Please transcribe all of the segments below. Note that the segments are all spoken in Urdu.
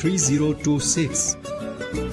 3026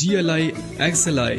GLI, XLI,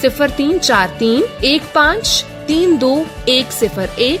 0343 15 32 101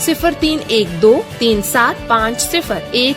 0312 3750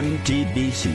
MTDC,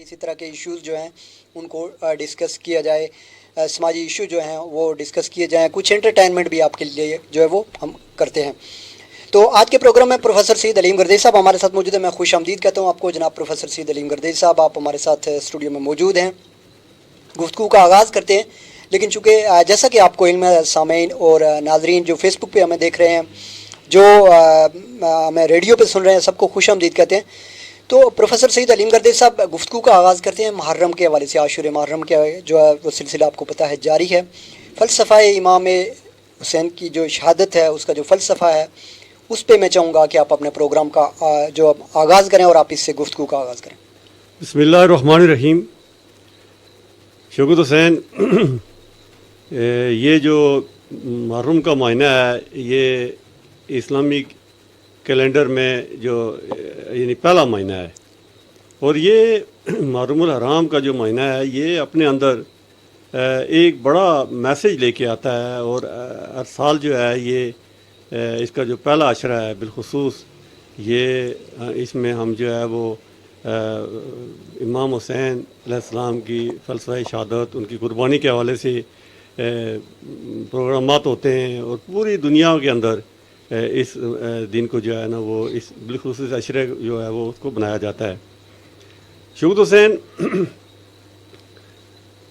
اسی طرح کے ایشوز جو ہیں ان کو ڈسکس کیا جائے, سماجی ایشو جو ہیں وہ ڈسکس کیے جائیں, کچھ انٹرٹینمنٹ بھی آپ کے لیے جو ہے وہ ہم کرتے ہیں. تو آج کے پروگرام میں پروفیسر سعید علیم گردیز صاحب ہمارے ساتھ موجود ہیں. میں خوش آمدید کہتا ہوں آپ کو جناب پروفیسر سعید علیم گردیز صاحب, آپ ہمارے ساتھ اسٹوڈیو میں موجود ہیں. گفتگو کا آغاز کرتے ہیں, لیکن چونکہ جیسا کہ آپ کو علم ہے سامعین اور ناظرین جو فیس بک پہ ہمیں دیکھ رہے ہیں, جو ہمیں ریڈیو پہ سن رہے ہیں, سب کو خوش آمدید کہتے ہیں. تو پروفیسر سعید علیم گردیز صاحب گفتگو کا آغاز کرتے ہیں محرم کے حوالے سے. عاشور محرم کے جو ہے وہ سلسلہ آپ کو پتہ ہے جاری ہے. فلسفہ امام حسین کی جو شہادت ہے اس کا جو فلسفہ ہے اس پہ میں چاہوں گا کہ آپ اپنے پروگرام کا جو آغاز کریں اور آپ اس سے گفتگو کا آغاز کریں. بسم اللہ الرحمن الرحیم. شوکت حسین, یہ جو محرم کا مہینہ ہے یہ اسلامی کیلنڈر میں جو یعنی پہلا مہینہ ہے, اور یہ محرم الحرام کا جو مہینہ ہے یہ اپنے اندر ایک بڑا میسیج لے کے آتا ہے. اور ہر سال جو ہے یہ اس کا جو پہلا عشرہ ہے بالخصوص یہ اس میں ہم جو ہے وہ امام حسین علیہ السلام کی فلسفہ شہادت, ان کی قربانی کے حوالے سے پروگرامات ہوتے ہیں, اور پوری دنیا کے اندر اس دن کو جو ہے نا وہ اس بالخصوص عشرے جو ہے وہ اس کو بنایا جاتا ہے. شوکت حسین,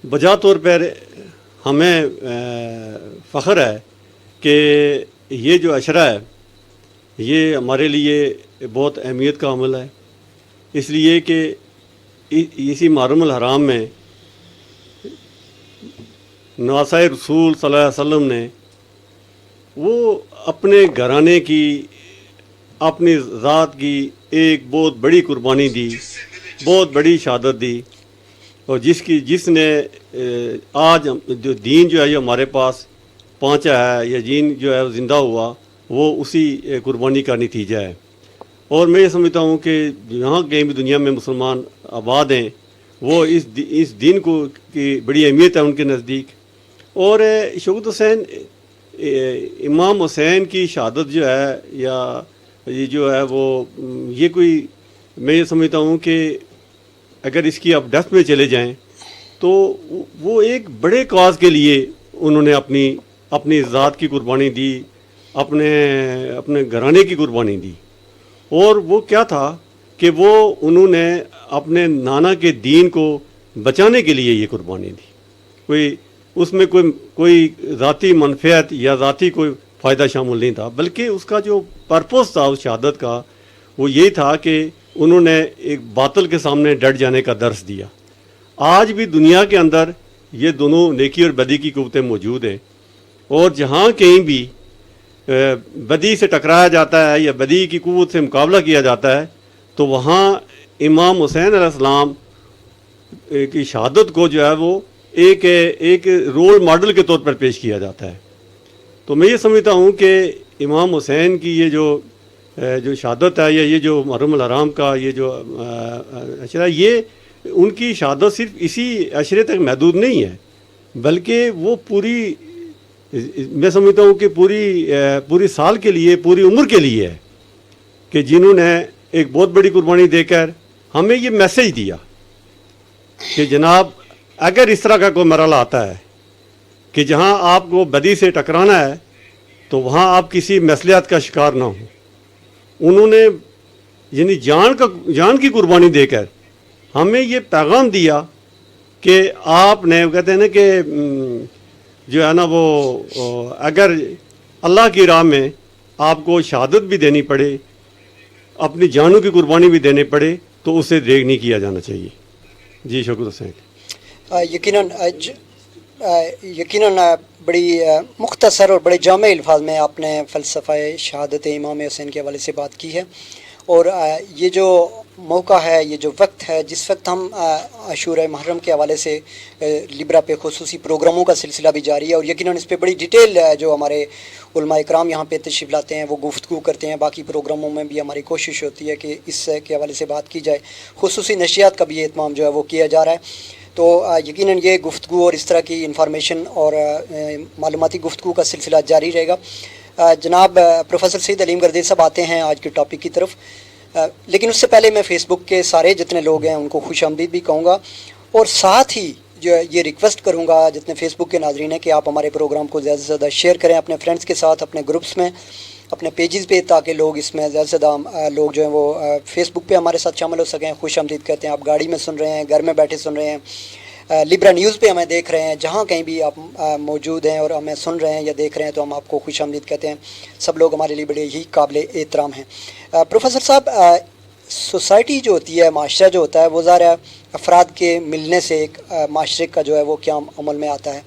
بجا طور پر ہمیں فخر ہے کہ یہ جو عشرہ ہے یہ ہمارے لیے بہت اہمیت کا عمل ہے, اس لیے کہ اسی محرم الحرام میں نواسۂ رسول صلی اللہ علیہ وسلم نے وہ اپنے گھرانے کی, اپنی ذات کی ایک بہت بڑی قربانی دی, بہت بڑی شہادت دی, اور جس نے آج جو دین جو ہے یہ ہمارے پاس پہنچا ہے, یا دین جو ہے زندہ ہوا, وہ اسی قربانی کا نتیجہ ہے. اور میں یہ سمجھتا ہوں کہ جہاں کہیں بھی دنیا میں مسلمان آباد ہیں وہ اس دین کو کی بڑی اہمیت ہے ان کے نزدیک. اور شوکت حسین, امام حسین کی شہادت جو ہے یا یہ جو ہے وہ یہ کوئی, میں یہ سمجھتا ہوں کہ اگر اس کی آپ ڈیپتھ میں چلے جائیں تو وہ ایک بڑے کاز کے لیے انہوں نے اپنی ذات کی قربانی دی, اپنے گھرانے کی قربانی دی. اور وہ کیا تھا کہ وہ انہوں نے اپنے نانا کے دین کو بچانے کے لیے یہ قربانی دی. اس میں کوئی ذاتی منفعت یا ذاتی کوئی فائدہ شامل نہیں تھا, بلکہ اس کا جو پرپس تھا اس شہادت کا وہ یہی تھا کہ انہوں نے ایک باطل کے سامنے ڈٹ جانے کا درس دیا. آج بھی دنیا کے اندر یہ دونوں نیکی اور بدی کی قوتیں موجود ہیں, اور جہاں کہیں بھی بدی سے ٹکرایا جاتا ہے یا بدی کی قوت سے مقابلہ کیا جاتا ہے تو وہاں امام حسین علیہ السلام کی شہادت کو جو ہے وہ ایک رول ماڈل کے طور پر پیش کیا جاتا ہے. تو میں یہ سمجھتا ہوں کہ امام حسین کی یہ جو شہادت ہے یا یہ جو محرم الحرام کا یہ جو عشرہ, یہ ان کی شہادت صرف اسی عشرے تک محدود نہیں ہے, بلکہ وہ پوری, میں سمجھتا ہوں کہ پوری سال کے لیے, پوری عمر کے لیے ہے, کہ جنہوں نے ایک بہت بڑی قربانی دے کر ہمیں یہ میسیج دیا کہ جناب اگر اس طرح کا کوئی مرحلہ آتا ہے کہ جہاں آپ کو بدی سے ٹکرانا ہے تو وہاں آپ کسی مصلحت کا شکار نہ ہوں. انہوں نے یعنی جان کی قربانی دے کر ہمیں یہ پیغام دیا کہ آپ نے, کہتے ہیں نا کہ جو ہے نا وہ اگر اللہ کی راہ میں آپ کو شہادت بھی دینی پڑے, اپنی جانوں کی قربانی بھی دینے پڑے, تو اسے دیگ نہیں کیا جانا چاہیے. جی شوکت حسین. یقیناً بڑی مختصر اور بڑے جامع الفاظ میں آپ نے فلسفہ شہادت امام حسین کے حوالے سے بات کی ہے. اور یہ جو موقع ہے, یہ جو وقت ہے جس وقت ہم عاشورہ محرم کے حوالے سے لبرا پہ خصوصی پروگراموں کا سلسلہ بھی جاری ہے, اور یقیناً اس پہ بڑی ڈیٹیل جو ہمارے علماء اکرام یہاں پہ تشریف لاتے ہیں وہ گفتگو کرتے ہیں. باقی پروگراموں میں بھی ہماری کوشش ہوتی ہے کہ اس کے حوالے سے بات کی جائے. خصوصی نشریات کا بھی اہتمام جو ہے وہ کیا جا رہا ہے. تو یقیناً یہ گفتگو اور اس طرح کی انفارمیشن اور معلوماتی گفتگو کا سلسلہ جاری رہے گا. جناب پروفیسر سعید علیم گردیز صاحب آتے ہیں آج کے ٹاپک کی طرف. لیکن اس سے پہلے میں فیس بک کے سارے جتنے لوگ ہیں ان کو خوش آمدید بھی کہوں گا، اور ساتھ ہی جو یہ ریکویسٹ کروں گا جتنے فیس بک کے ناظرین ہیں کہ آپ ہمارے پروگرام کو زیادہ سے زیادہ شیئر کریں اپنے فرینڈس کے ساتھ، اپنے گروپس میں، اپنے پیجز پہ، تاکہ لوگ اس میں زیادہ سے زیادہ لوگ جو ہیں وہ فیس بک پہ ہمارے ساتھ شامل ہو سکیں. خوش آمدید کہتے ہیں. آپ گاڑی میں سن رہے ہیں، گھر میں بیٹھے سن رہے ہیں، لبرا نیوز پہ ہمیں دیکھ رہے ہیں، جہاں کہیں بھی آپ موجود ہیں اور ہمیں سن رہے ہیں یا دیکھ رہے ہیں تو ہم آپ کو خوش آمدید کہتے ہیں. سب لوگ ہمارے لیے بڑے ہی قابل احترام ہیں. پروفیسر صاحب، سوسائٹی جو ہوتی ہے، معاشرہ جو ہوتا ہے، وہ ظاہر ہے افراد کے ملنے سے ایک معاشرے کا جو ہے وہ قیام عمل میں آتا ہے.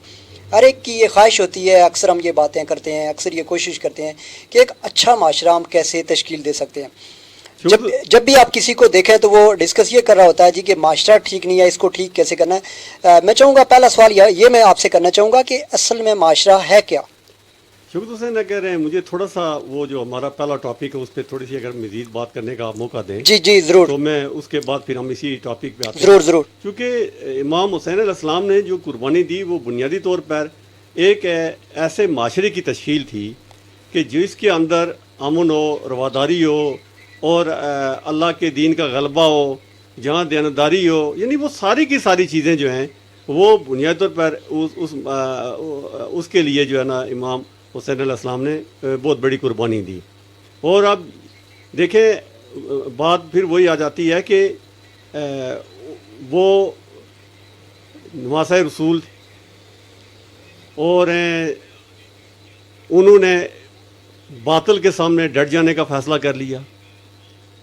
ہر ایک کی یہ خواہش ہوتی ہے، اکثر ہم یہ باتیں کرتے ہیں، اکثر یہ کوشش کرتے ہیں کہ ایک اچھا معاشرہ ہم کیسے تشکیل دے سکتے ہیں. جب بھی آپ کسی کو دیکھیں تو وہ ڈسکس یہ کر رہا ہوتا ہے جی کہ معاشرہ ٹھیک نہیں ہے، اس کو ٹھیک کیسے کرنا ہے. میں چاہوں گا پہلا سوال یہ میں آپ سے کرنا چاہوں گا کہ اصل میں معاشرہ ہے کیا؟ شکر حسین کہہ رہے ہیں مجھے تھوڑا سا وہ جو ہمارا پہلا ٹاپک ہے اس پہ تھوڑی سی اگر مزید بات کرنے کا موقع دیں. جی ضرور. تو میں اس کے بعد پھر ہم اسی ٹاپک پہ آتے ہیں. ضرور. کیونکہ امام حسین علیہ السلام نے جو قربانی دی وہ بنیادی طور پر ایک ایسے معاشرے کی تشکیل تھی کہ جس کے اندر امن ہو، رواداری ہو اور اللہ کے دین کا غلبہ ہو، جہاں دیانتداری ہو، یعنی وہ ساری کی ساری چیزیں جو ہیں وہ بنیادی طور پر اس کے لیے جو ہے نا امام حسین علیہ السلام نے بہت بڑی قربانی دی. اور اب دیکھیں بات پھر وہی آ جاتی ہے کہ وہ نواسۂ رسول تھے اور انہوں نے باطل کے سامنے ڈٹ جانے کا فیصلہ کر لیا.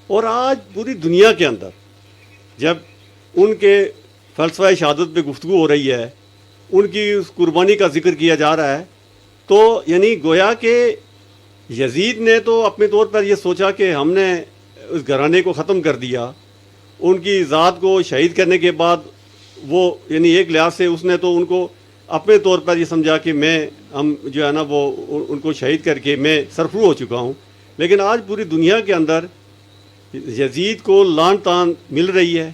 اور آج پوری دنیا کے اندر جب ان کے فلسفہ شہادت پہ گفتگو ہو رہی ہے، ان کی اس قربانی کا ذکر کیا جا رہا ہے، تو یعنی گویا کہ یزید نے تو اپنے طور پر یہ سوچا کہ ہم نے اس گھرانے کو ختم کر دیا. ان کی ذات کو شہید کرنے کے بعد وہ یعنی ایک لحاظ سے اس نے تو ان کو اپنے طور پر یہ سمجھا کہ ہم جو ہے نا وہ ان کو شہید کر کے میں سرفرو ہو چکا ہوں. لیکن آج پوری دنیا کے اندر یزید کو لان تان مل رہی ہے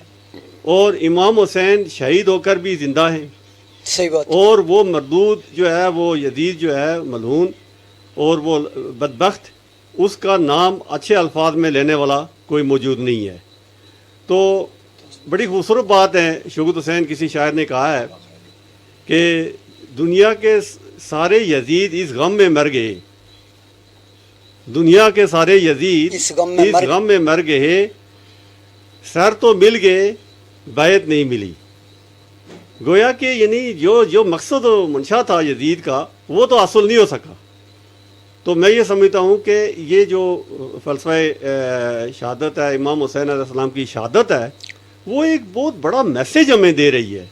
اور امام حسین شہید ہو کر بھی زندہ ہیں. صحیح بات. اور وہ مردود جو ہے وہ یزید جو ہے ملعون اور وہ بدبخت، اس کا نام اچھے الفاظ میں لینے والا کوئی موجود نہیں ہے. تو بڑی خوبصورت بات ہے، شوکت حسین کسی شاعر نے کہا ہے کہ دنیا کے سارے یزید اس غم میں مر گئے، دنیا کے سارے یزید اس غم میں مر گئے، سر تو مل گئے بیعت نہیں ملی. گویا کہ یعنی جو مقصد و منشا تھا یزید کا وہ تو حاصل نہیں ہو سکا. تو میں یہ سمجھتا ہوں کہ یہ جو فلسفہ شہادت ہے، امام حسین علیہ السلام کی شہادت ہے، وہ ایک بہت بڑا میسیج ہمیں دے رہی ہے.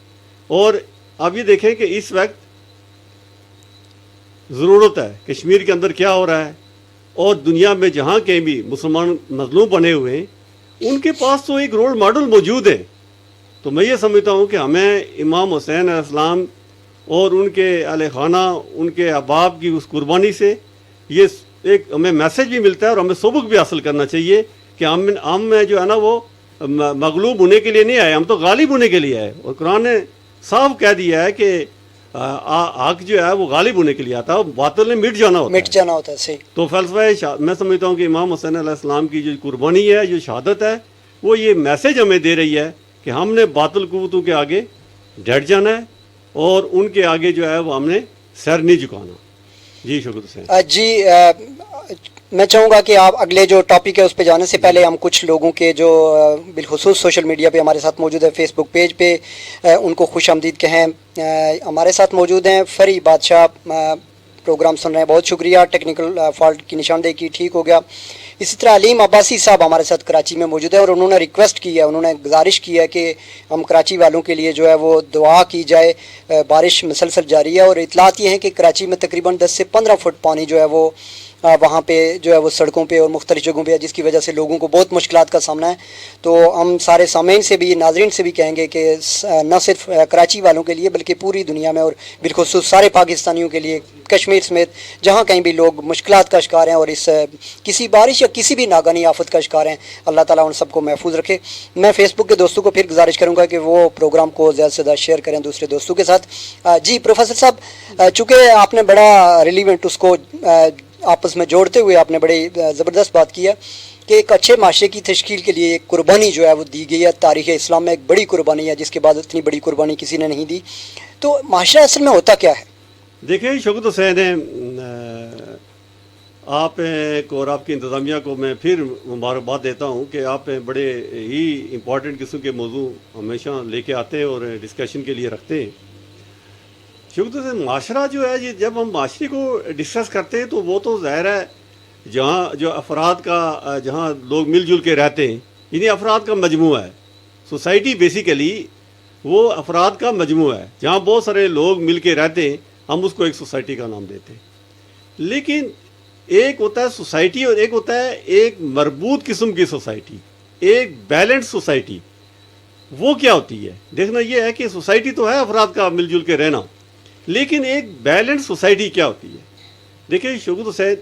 اور اب یہ دیکھیں کہ اس وقت ضرورت ہے کشمیر کے اندر کیا ہو رہا ہے، اور دنیا میں جہاں کہیں بھی مسلمان مظلوم بنے ہوئے ہیں ان کے پاس تو ایک رول ماڈل موجود ہے. تو میں یہ سمجھتا ہوں کہ ہمیں امام حسین علیہ السلام اور ان کے اہل خانہ، ان کے احباب کی اس قربانی سے یہ ایک ہمیں میسیج بھی ملتا ہے اور ہمیں سبق بھی حاصل کرنا چاہیے کہ ہم جو ہے نا وہ مغلوب ہونے کے لیے نہیں آئے، ہم تو غالب ہونے کے لیے آئے. اور قرآن نے صاف کہہ دیا ہے کہ حق جو ہے وہ غالب ہونے کے لیے آتا ہے، باطل نے مٹ جانا ہوتا ہے. صحیح. تو فلسفہ میں سمجھتا ہوں کہ امام حسین علیہ السلام کی جو قربانی ہے، جو شہادت ہے، وہ یہ میسیج ہمیں دے رہی ہے کہ ہم نے باطل قوتوں کے آگے ڈٹ جانا ہے اور ان کے آگے جو ہے وہ ہم نے سر نہیں جھکانا. جی شکر حسین. جی میں چاہوں گا کہ آپ اگلے جو ٹاپک ہے اس پہ جانے سے پہلے ہم کچھ لوگوں کے جو بالخصوص سوشل میڈیا پہ ہمارے ساتھ موجود ہے، فیس بک پیج پہ، ان کو خوش آمدید کہیں. ہمارے ساتھ موجود ہیں فری بادشاہ، پروگرام سن رہے ہیں، بہت شکریہ. ٹیکنیکل فالٹ کی نشاندہی کی، ٹھیک ہو گیا. اسی طرح علیم عباسی صاحب ہمارے ساتھ کراچی میں موجود ہیں اور انہوں نے ریکویسٹ کی ہے، انہوں نے گزارش کی ہے کہ ہم کراچی والوں کے لیے جو ہے وہ دعا کی جائے. بارش مسلسل جاری ہے اور اطلاعات یہ ہیں کہ کراچی میں تقریباً 10 سے 15 فٹ پانی جو ہے وہ وہاں پہ جو ہے وہ سڑکوں پہ اور مختلف جگہوں پہ ہے، جس کی وجہ سے لوگوں کو بہت مشکلات کا سامنا ہے. تو ہم سارے سامعین سے بھی، ناظرین سے بھی کہیں گے کہ نہ صرف کراچی والوں کے لیے بلکہ پوری دنیا میں اور بالخصوص سارے پاکستانیوں کے لیے، کشمیر سمیت جہاں کہیں بھی لوگ مشکلات کا شکار ہیں اور اس کسی بارش یا کسی بھی ناگہانی آفت کا شکار ہیں، اللہ تعالیٰ ان سب کو محفوظ رکھے. میں فیس بک کے دوستوں کو پھر گزارش کروں گا کہ وہ پروگرام کو زیادہ سے زیادہ شیئر کریں دوسرے دوستوں کے ساتھ. جی پروفیسر صاحب، چونکہ آپ نے بڑا ریلیونٹ اس کو آپس میں جوڑتے ہوئے آپ نے بڑی زبردست بات کی ہے. کہ ایک اچھے معاشرے کی تشکیل کے لیے ایک قربانی جو ہے وہ دی گئی ہے. تاریخ اسلام میں ایک بڑی قربانی ہے جس کے بعد اتنی بڑی قربانی کسی نے نہیں دی. تو معاشرہ اصل میں ہوتا کیا ہے؟ دیکھیں شوکت حسین آپ کو اور آپ کی انتظامیہ کو میں پھر مبارکباد دیتا ہوں کہ آپ بڑے ہی امپورٹنٹ قسم کے موضوع ہمیشہ لے کے آتے ہیں اور ڈسکشن کے لیے رکھتے ہیں. شوکت حسین معاشرہ جو ہے جب ہم معاشرے کو ڈسکس کرتے ہیں تو وہ تو ظاہر ہے جہاں جو افراد کا جہاں لوگ مل جل کے رہتے ہیں یعنی افراد کا مجموعہ ہے. سوسائٹی بیسیکلی وہ افراد کا مجموعہ ہے جہاں بہت سارے لوگ مل کے رہتے ہیں, ہم اس کو ایک سوسائٹی کا نام دیتے ہیں. لیکن ایک ہوتا ہے سوسائٹی اور ایک ہوتا ہے ایک مربوط قسم کی سوسائٹی, ایک بیلنس سوسائٹی. وہ کیا ہوتی ہے؟ دیکھنا یہ ہے کہ سوسائٹی تو ہے افراد کا مل جل کے رہنا, لیکن ایک بیلنس سوسائٹی کیا ہوتی ہے؟ دیکھیں شوکت حسین,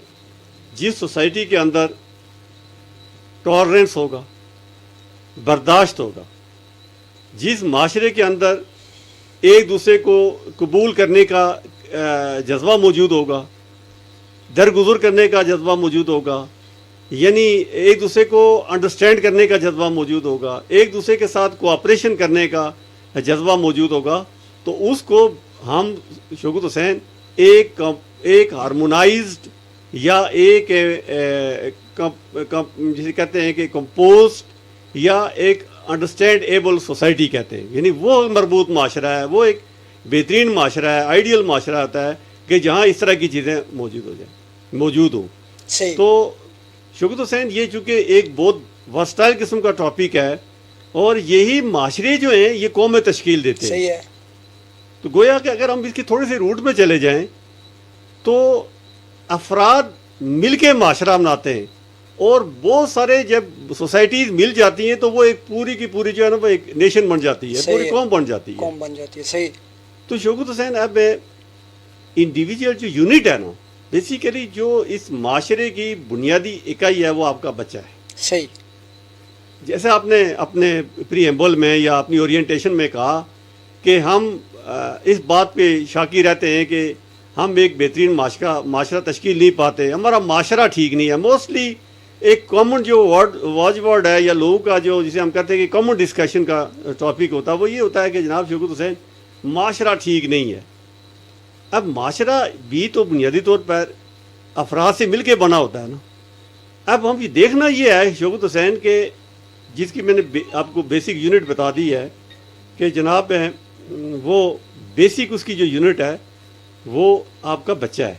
جس سوسائٹی کے اندر ٹالرنس ہوگا, برداشت ہوگا, جس معاشرے کے اندر ایک دوسرے کو قبول کرنے کا جذبہ موجود ہوگا, درگزر کرنے کا جذبہ موجود ہوگا, یعنی ایک دوسرے کو انڈرسٹینڈ کرنے کا جذبہ موجود ہوگا, ایک دوسرے کے ساتھ کوآپریشن کرنے کا جذبہ موجود ہوگا, تو اس کو ہم شوکت حسین ایک ہارمونائزڈ یا ایک جسے کہتے ہیں کہ کمپوزڈ یا ایک انڈرسٹینڈ ایبل سوسائٹی کہتے ہیں. یعنی وہ مربوط معاشرہ ہے, وہ ایک بہترین معاشرہ ہے, آئیڈیل معاشرہ ہوتا ہے کہ جہاں اس طرح کی چیزیں موجود ہوں. تو شوکت حسین یہ چونکہ ایک بہت ورسٹائل قسم کا ٹاپک ہے اور یہی معاشرے جو ہیں یہ قومیں تشکیل دیتے ہیں. صحیح ہے. تو گویا کہ اگر ہم اس کی تھوڑے سے روٹ میں چلے جائیں تو افراد مل کے معاشرہ بناتے ہیں اور بہت سارے جب سوسائٹیز مل جاتی ہیں تو وہ ایک پوری کی پوری جو ہے نا وہ ایک نیشن بن جاتی ہے, پوری قوم بن جاتی ہے. صحیح. تو شوکت حسین اب انڈیویجول جو یونٹ ہے نا, بیسیکلی جو اس معاشرے کی بنیادی اکائی ہے وہ آپ کا بچہ ہے. صحیح. جیسے آپ نے اپنے پری ایمبل میں یا اپنی اورینٹیشن میں کہا کہ ہم اس بات پہ شاکی رہتے ہیں کہ ہم ایک بہترین معاشرہ تشکیل نہیں پاتے, ہمارا معاشرہ ٹھیک نہیں ہے. موسٹلی ایک کامن جو واچ ورڈ ہے یا لوگوں کا جو جسے ہم کہتے ہیں کہ کامن ڈسکشن کا ٹاپک ہوتا ہے وہ یہ ہوتا ہے کہ جناب شوکت حسین معاشرہ ٹھیک نہیں ہے. اب معاشرہ بھی تو بنیادی طور پر افراد سے مل کے بنا ہوتا ہے نا. اب ہم یہ دیکھنا یہ ہے شوکت حسین کہ جس کی میں نے آپ کو بیسک یونٹ بتا دی ہے کہ جناب وہ بیسک اس کی جو یونٹ ہے وہ آپ کا بچہ ہے,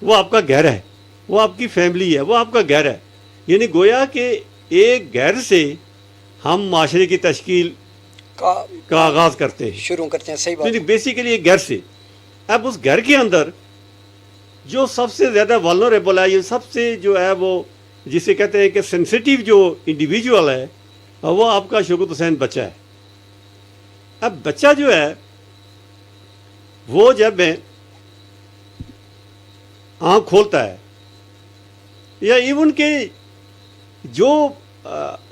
وہ آپ کا گھر ہے, وہ آپ کی فیملی ہے, وہ آپ کا گھر ہے. یعنی گویا کہ ایک گھر سے ہم معاشرے کی تشکیل کا آغاز کرتے ہیں, شروع کرتے ہیں. صحیح بات. یعنی بیسیکلی ایک گھر سے. اب اس گھر کے اندر جو سب سے زیادہ والنریبل ہے, یہ سب سے جو ہے وہ جسے کہتے ہیں کہ سینسیٹیو جو انڈیویجول ہے وہ آپ کا شوکت حسین بچہ ہے. اب بچہ جو ہے وہ جب آنکھ کھولتا ہے یا ایون کہ جو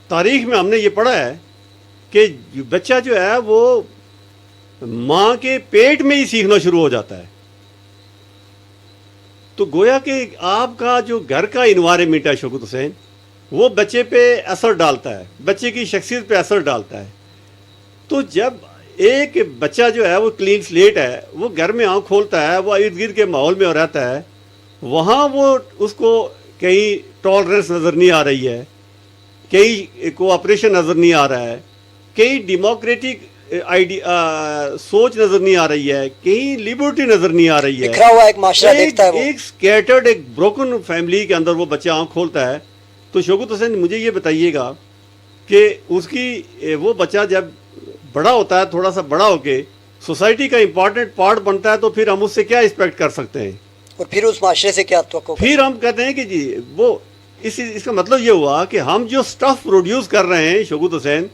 تاریخ میں ہم نے یہ پڑھا ہے کہ بچہ جو ہے وہ ماں کے پیٹ میں ہی سیکھنا شروع ہو جاتا ہے. تو گویا کہ آپ کا جو گھر کا انوائرمنٹ ہے شوکت حسین وہ بچے پہ اثر ڈالتا ہے, بچے کی شخصیت پہ اثر ڈالتا ہے. تو جب ایک بچہ جو ہے وہ کلین سلیٹ ہے, وہ گھر میں آنکھ کھولتا ہے, وہ ارد گرد کے ماحول میں رہتا ہے, وہاں وہ اس کو کہیں ٹالرنس نظر نہیں آ رہی ہے, کہیں کوآپریشن نظر نہیں آ رہا ہے, کہیں ڈیموکریٹک سوچ نظر نہیں آ رہی ہے, کہیں لیبرٹی نظر نہیں آ رہی ہے. بکھرا ہوا ایک معاشرہ دیکھتا ہے وہ. ایک سکیٹرڈ ایک بروکن فیملی کے اندر وہ بچہ آنکھ کھولتا ہے. تو شوکت حسین مجھے یہ بتائیے گا کہ اس کی وہ بچہ جب بڑا ہوتا ہے, تھوڑا سا بڑا ہو کے سوسائٹی کا امپورٹنٹ پارٹ بنتا ہے, تو پھر ہم اس سے کیا ایکسپیکٹ کر سکتے ہیں اور پھر اس معاشرے سے کیا توقع؟ پھر ہم کہتے ہیں کہ جی وہ اس کا مطلب یہ ہوا کہ ہم جو سٹف پروڈیوس کر رہے ہیں شوکت حسین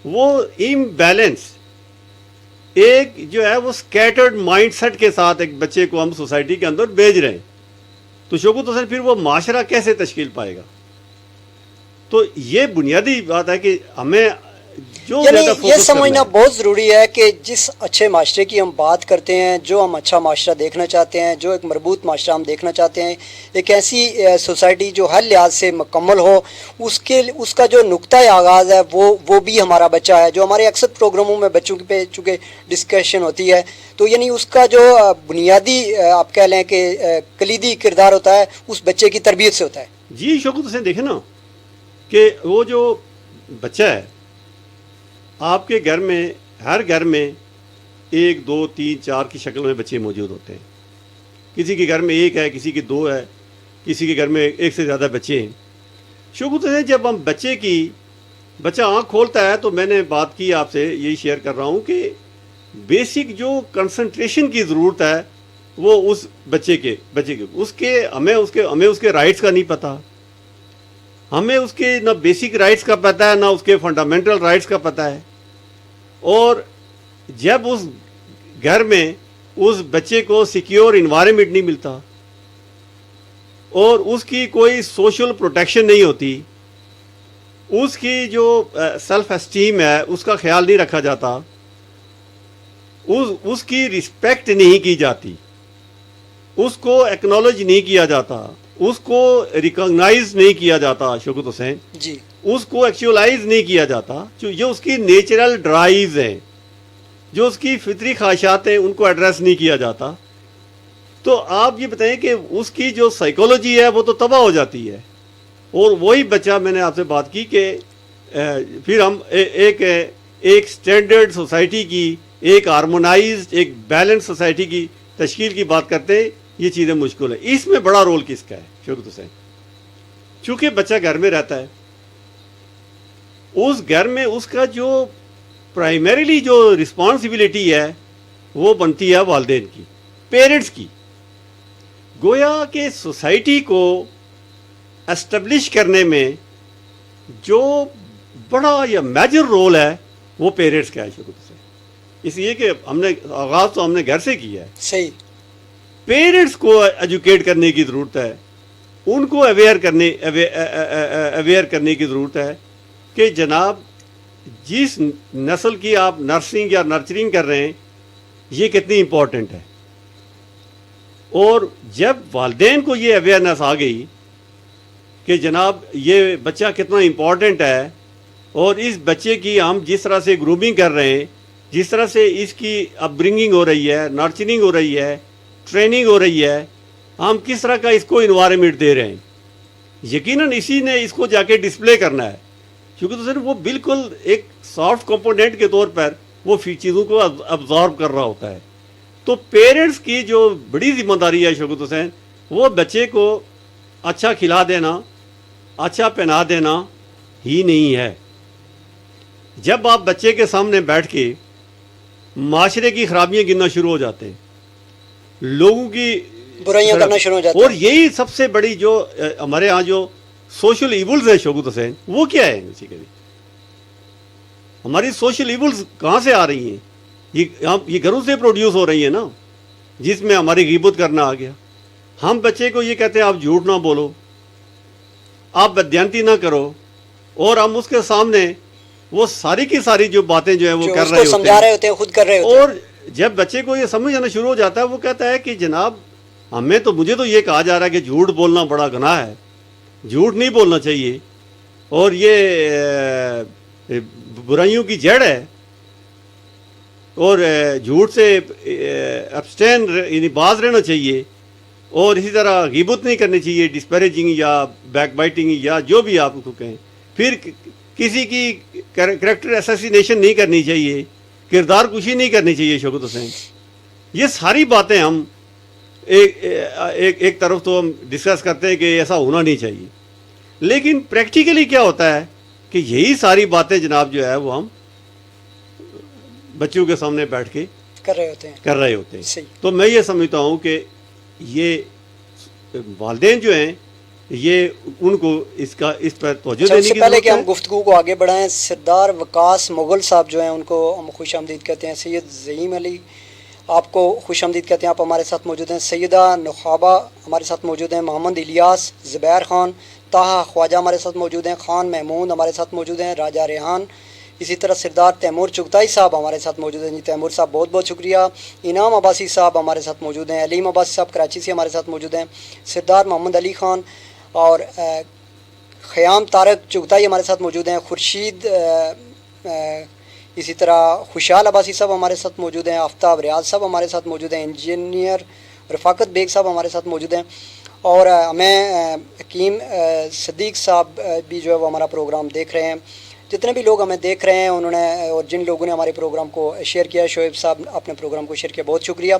وہ امبیلنس ایک جو ہے وہ سکیٹرڈ مائنڈ سیٹ کے ساتھ ایک بچے کو ہم سوسائٹی کے اندر بھیج رہے ہیں. تو شوکت حسین پھر وہ معاشرہ کیسے تشکیل پائے گا؟ تو یہ بنیادی بات ہے کہ ہمیں جو یعنی زیادہ یہ فوکس سمجھنا کرنا ہے. بہت ضروری ہے کہ جس اچھے معاشرے کی ہم بات کرتے ہیں، جو ہم اچھا معاشرہ دیکھنا چاہتے ہیں، جو ایک مربوط معاشرہ ہم دیکھنا چاہتے ہیں، ایک ایسی سوسائٹی جو ہر لحاظ سے مکمل ہو، اس کا جو نقطۂ آغاز ہے وہ بھی ہمارا بچہ ہے. جو ہمارے اکثر پروگراموں میں بچوں پہ چونکہ ڈسکشن ہوتی ہے، تو یعنی اس کا جو بنیادی آپ کہہ لیں کہ کلیدی کردار ہوتا ہے اس بچے کی تربیت سے ہوتا ہے. جی شوکت حسین، دیکھیں نا کہ وہ جو بچہ ہے آپ کے گھر میں، ہر گھر میں 1 2 3 4 کی شکل میں بچے موجود ہوتے ہیں. کسی کے گھر میں 1 ہے، کسی کے 2 ہے، کسی کے گھر میں 1 سے زیادہ بچے ہیں. شوکت حسین، جب ہم بچہ آنکھ کھولتا ہے تو میں نے بات کی آپ سے، یہی شیئر کر رہا ہوں کہ بیسک جو کنسنٹریشن کی ضرورت ہے وہ اس بچے کے ہمیں اس کے رائٹس کا نہیں پتہ، ہمیں اس کے نہ بیسک رائٹس کا پتہ ہے، نہ اس کے فنڈامنٹل رائٹس کا پتہ ہے. اور جب اس گھر میں اس بچے کو سیکیور انوائرمنٹ نہیں ملتا اور اس کی کوئی سوشل پروٹیکشن نہیں ہوتی، اس کی جو سیلف اسٹیم ہے اس کا خیال نہیں رکھا جاتا، اس کی رسپیکٹ نہیں کی جاتی، اس کو ایکنالج نہیں کیا جاتا، اس کو ریکگنائز نہیں کیا جاتا شوکت حسین، جی، اس کو ایکچولائز نہیں کیا جاتا، جو اس کی نیچرل ڈرائیوز ہیں، جو اس کی فطری خواہشات ہیں، ان کو ایڈریس نہیں کیا جاتا. تو آپ یہ بتائیں کہ اس کی جو سائیکولوجی ہے وہ تو تباہ ہو جاتی ہے. اور وہی بچہ، میں نے آپ سے بات کی کہ پھر ہم ایک سٹینڈرڈ سوسائٹی کی، ایک ہارمونائزڈ، ایک بیلنس سوسائٹی کی تشکیل کی بات کرتے ہیں. یہ چیزیں مشکل ہے. اس میں بڑا رول کس کا ہے شوکت حسین؟ چونکہ بچہ گھر میں رہتا ہے، اس گھر میں اس کا جو پرائمریلی جو رسپانسبلٹی ہے وہ بنتی ہے والدین کی، پیرنٹس کی. گویا کہ سوسائٹی کو اسٹیبلش کرنے میں جو بڑا یا میجر رول ہے وہ پیرنٹس کا ہے شوکت حسین. اس لیے کہ ہم نے آغاز تو ہم نے گھر سے کیا ہے. صحیح. پیرنٹس کو ایجوکیٹ کرنے کی ضرورت ہے، ان کو اویئر کرنے کی ضرورت ہے کہ جناب جس نسل کی آپ نرسنگ یا نرچرنگ کر رہے ہیں یہ کتنی امپورٹنٹ ہے. اور جب والدین کو یہ اویئرنیس آ گئی کہ جناب یہ بچہ کتنا امپورٹنٹ ہے، اور اس بچے کی ہم جس طرح سے گرومنگ کر رہے ہیں، جس طرح سے اس کی اپ برنگنگ ہو رہی ہے، نرچرنگ ہو رہی ہے، ٹریننگ ہو رہی ہے، ہم کس طرح کا اس کو انوائرمنٹ دے رہے ہیں، یقیناً اسی نے اس کو جا کے ڈسپلے کرنا ہے. کیونکہ تو سر وہ بالکل ایک سافٹ کمپوننٹ کے طور پر وہ چیزوں کو ابزارب کر رہا ہوتا ہے. تو پیرنٹس کی جو بڑی ذمہ داری ہے شوکت حسین، وہ بچے کو اچھا کھلا دینا، اچھا پہنا دینا ہی نہیں ہے. جب آپ بچے کے سامنے بیٹھ کے معاشرے کی خرابیاں گننا شروع ہو جاتے ہیں، لوگوں کی برائیاں کرنا شروع ہو جاتے ہیں، اور یہی سب سے بڑی جو ہمارے ہاں جو سوشل ایولز ہیں شوکت حسین، وہ کیا ہے؟ اسی کے ہماری سوشل ایولز کہاں سے آ رہی ہیں؟ یہ گھروں سے پروڈیوس ہو رہی ہیں نا، جس میں ہماری غیبت کرنا آ گیا. ہم بچے کو یہ کہتے ہیں آپ جھوٹ نہ بولو، آپ بددیانتی نہ کرو، اور ہم اس کے سامنے وہ ساری کی ساری جو باتیں جو ہیں وہ کر رہے سمجھا رہے ہوتے ہیں، خود کر رہے ہوتے ہیں. اور جب بچے کو یہ سمجھ آنا شروع ہو جاتا ہے، وہ کہتا ہے کہ جناب مجھے تو یہ کہا جا رہا ہے کہ جھوٹ بولنا بڑا گناہ ہے، جھوٹ نہیں بولنا چاہیے، اور یہ برائیوں کی جڑ ہے، اور جھوٹ سے ابسٹین یعنی باز رہنا چاہیے، اور اسی طرح غیبت نہیں کرنی چاہیے، ڈسپیریجنگ یا بیک بائٹنگ یا جو بھی آپ کو کہیں. پھر کسی کی کریکٹر اسیسینیشن نہیں کرنی چاہیے، کردار کشی نہیں کرنی چاہیے شوکت حسین. یہ ساری باتیں ہم ایک طرف تو ہم ڈسکس کرتے ہیں کہ ایسا ہونا نہیں چاہیے، لیکن پریکٹیکلی کیا ہوتا ہے کہ یہی ساری باتیں جناب جو ہے وہ ہم بچوں کے سامنے بیٹھ کے کر رہے ہوتے ہیں. صحیح. تو میں یہ سمجھتا ہوں کہ یہ والدین جو ہیں یہ ان کو اس پر توجہ دینے کی ضرورت ہے. سب سے پہلے کہ ہم گفتگو کو آگے بڑھائیں، سردار وقاص مغل صاحب جو ہیں ان کو ہم خوش آمدید کہتے ہیں. سید ظہیم علی آپ کو خوش آمدید کہتے ہیں، آپ ہمارے ساتھ موجود ہیں. سیدہ نخابہ ہمارے ساتھ موجود ہیں. محمد الیاس، زبیر خان، طاہا خواجہ ہمارے ساتھ موجود ہیں. خان محمود ہمارے ساتھ موجود ہیں. راجہ ریحان، اسی طرح سردار تیمور چغتائی صاحب ہمارے ساتھ موجود ہیں. جی تیمور صاحب بہت بہت شکریہ. انعام عباسی صاحب ہمارے ساتھ موجود ہیں. علیم عباسی صاحب کراچی سے ہمارے ساتھ موجود ہیں. سردار محمد علی خان اور خیام طارق چغتائی ہمارے ساتھ موجود ہیں. خورشید اسی طرح خوشحال عباسی صاحب ہمارے ساتھ موجود ہیں. آفتاب ریاض صاحب ہمارے ساتھ موجود ہیں. انجینئر رفاقت بیگ صاحب ہمارے ساتھ موجود ہیں. اور ہمیں حکیم صدیق صاحب بھی جو ہے وہ ہمارا پروگرام دیکھ رہے ہیں. جتنے بھی لوگ ہمیں دیکھ رہے ہیں انہوں نے اور جن لوگوں نے ہمارے پروگرام کو شیئر کیا, شعیب صاحب اپنے پروگرام کو شیئر کیا, بہت شکریہ.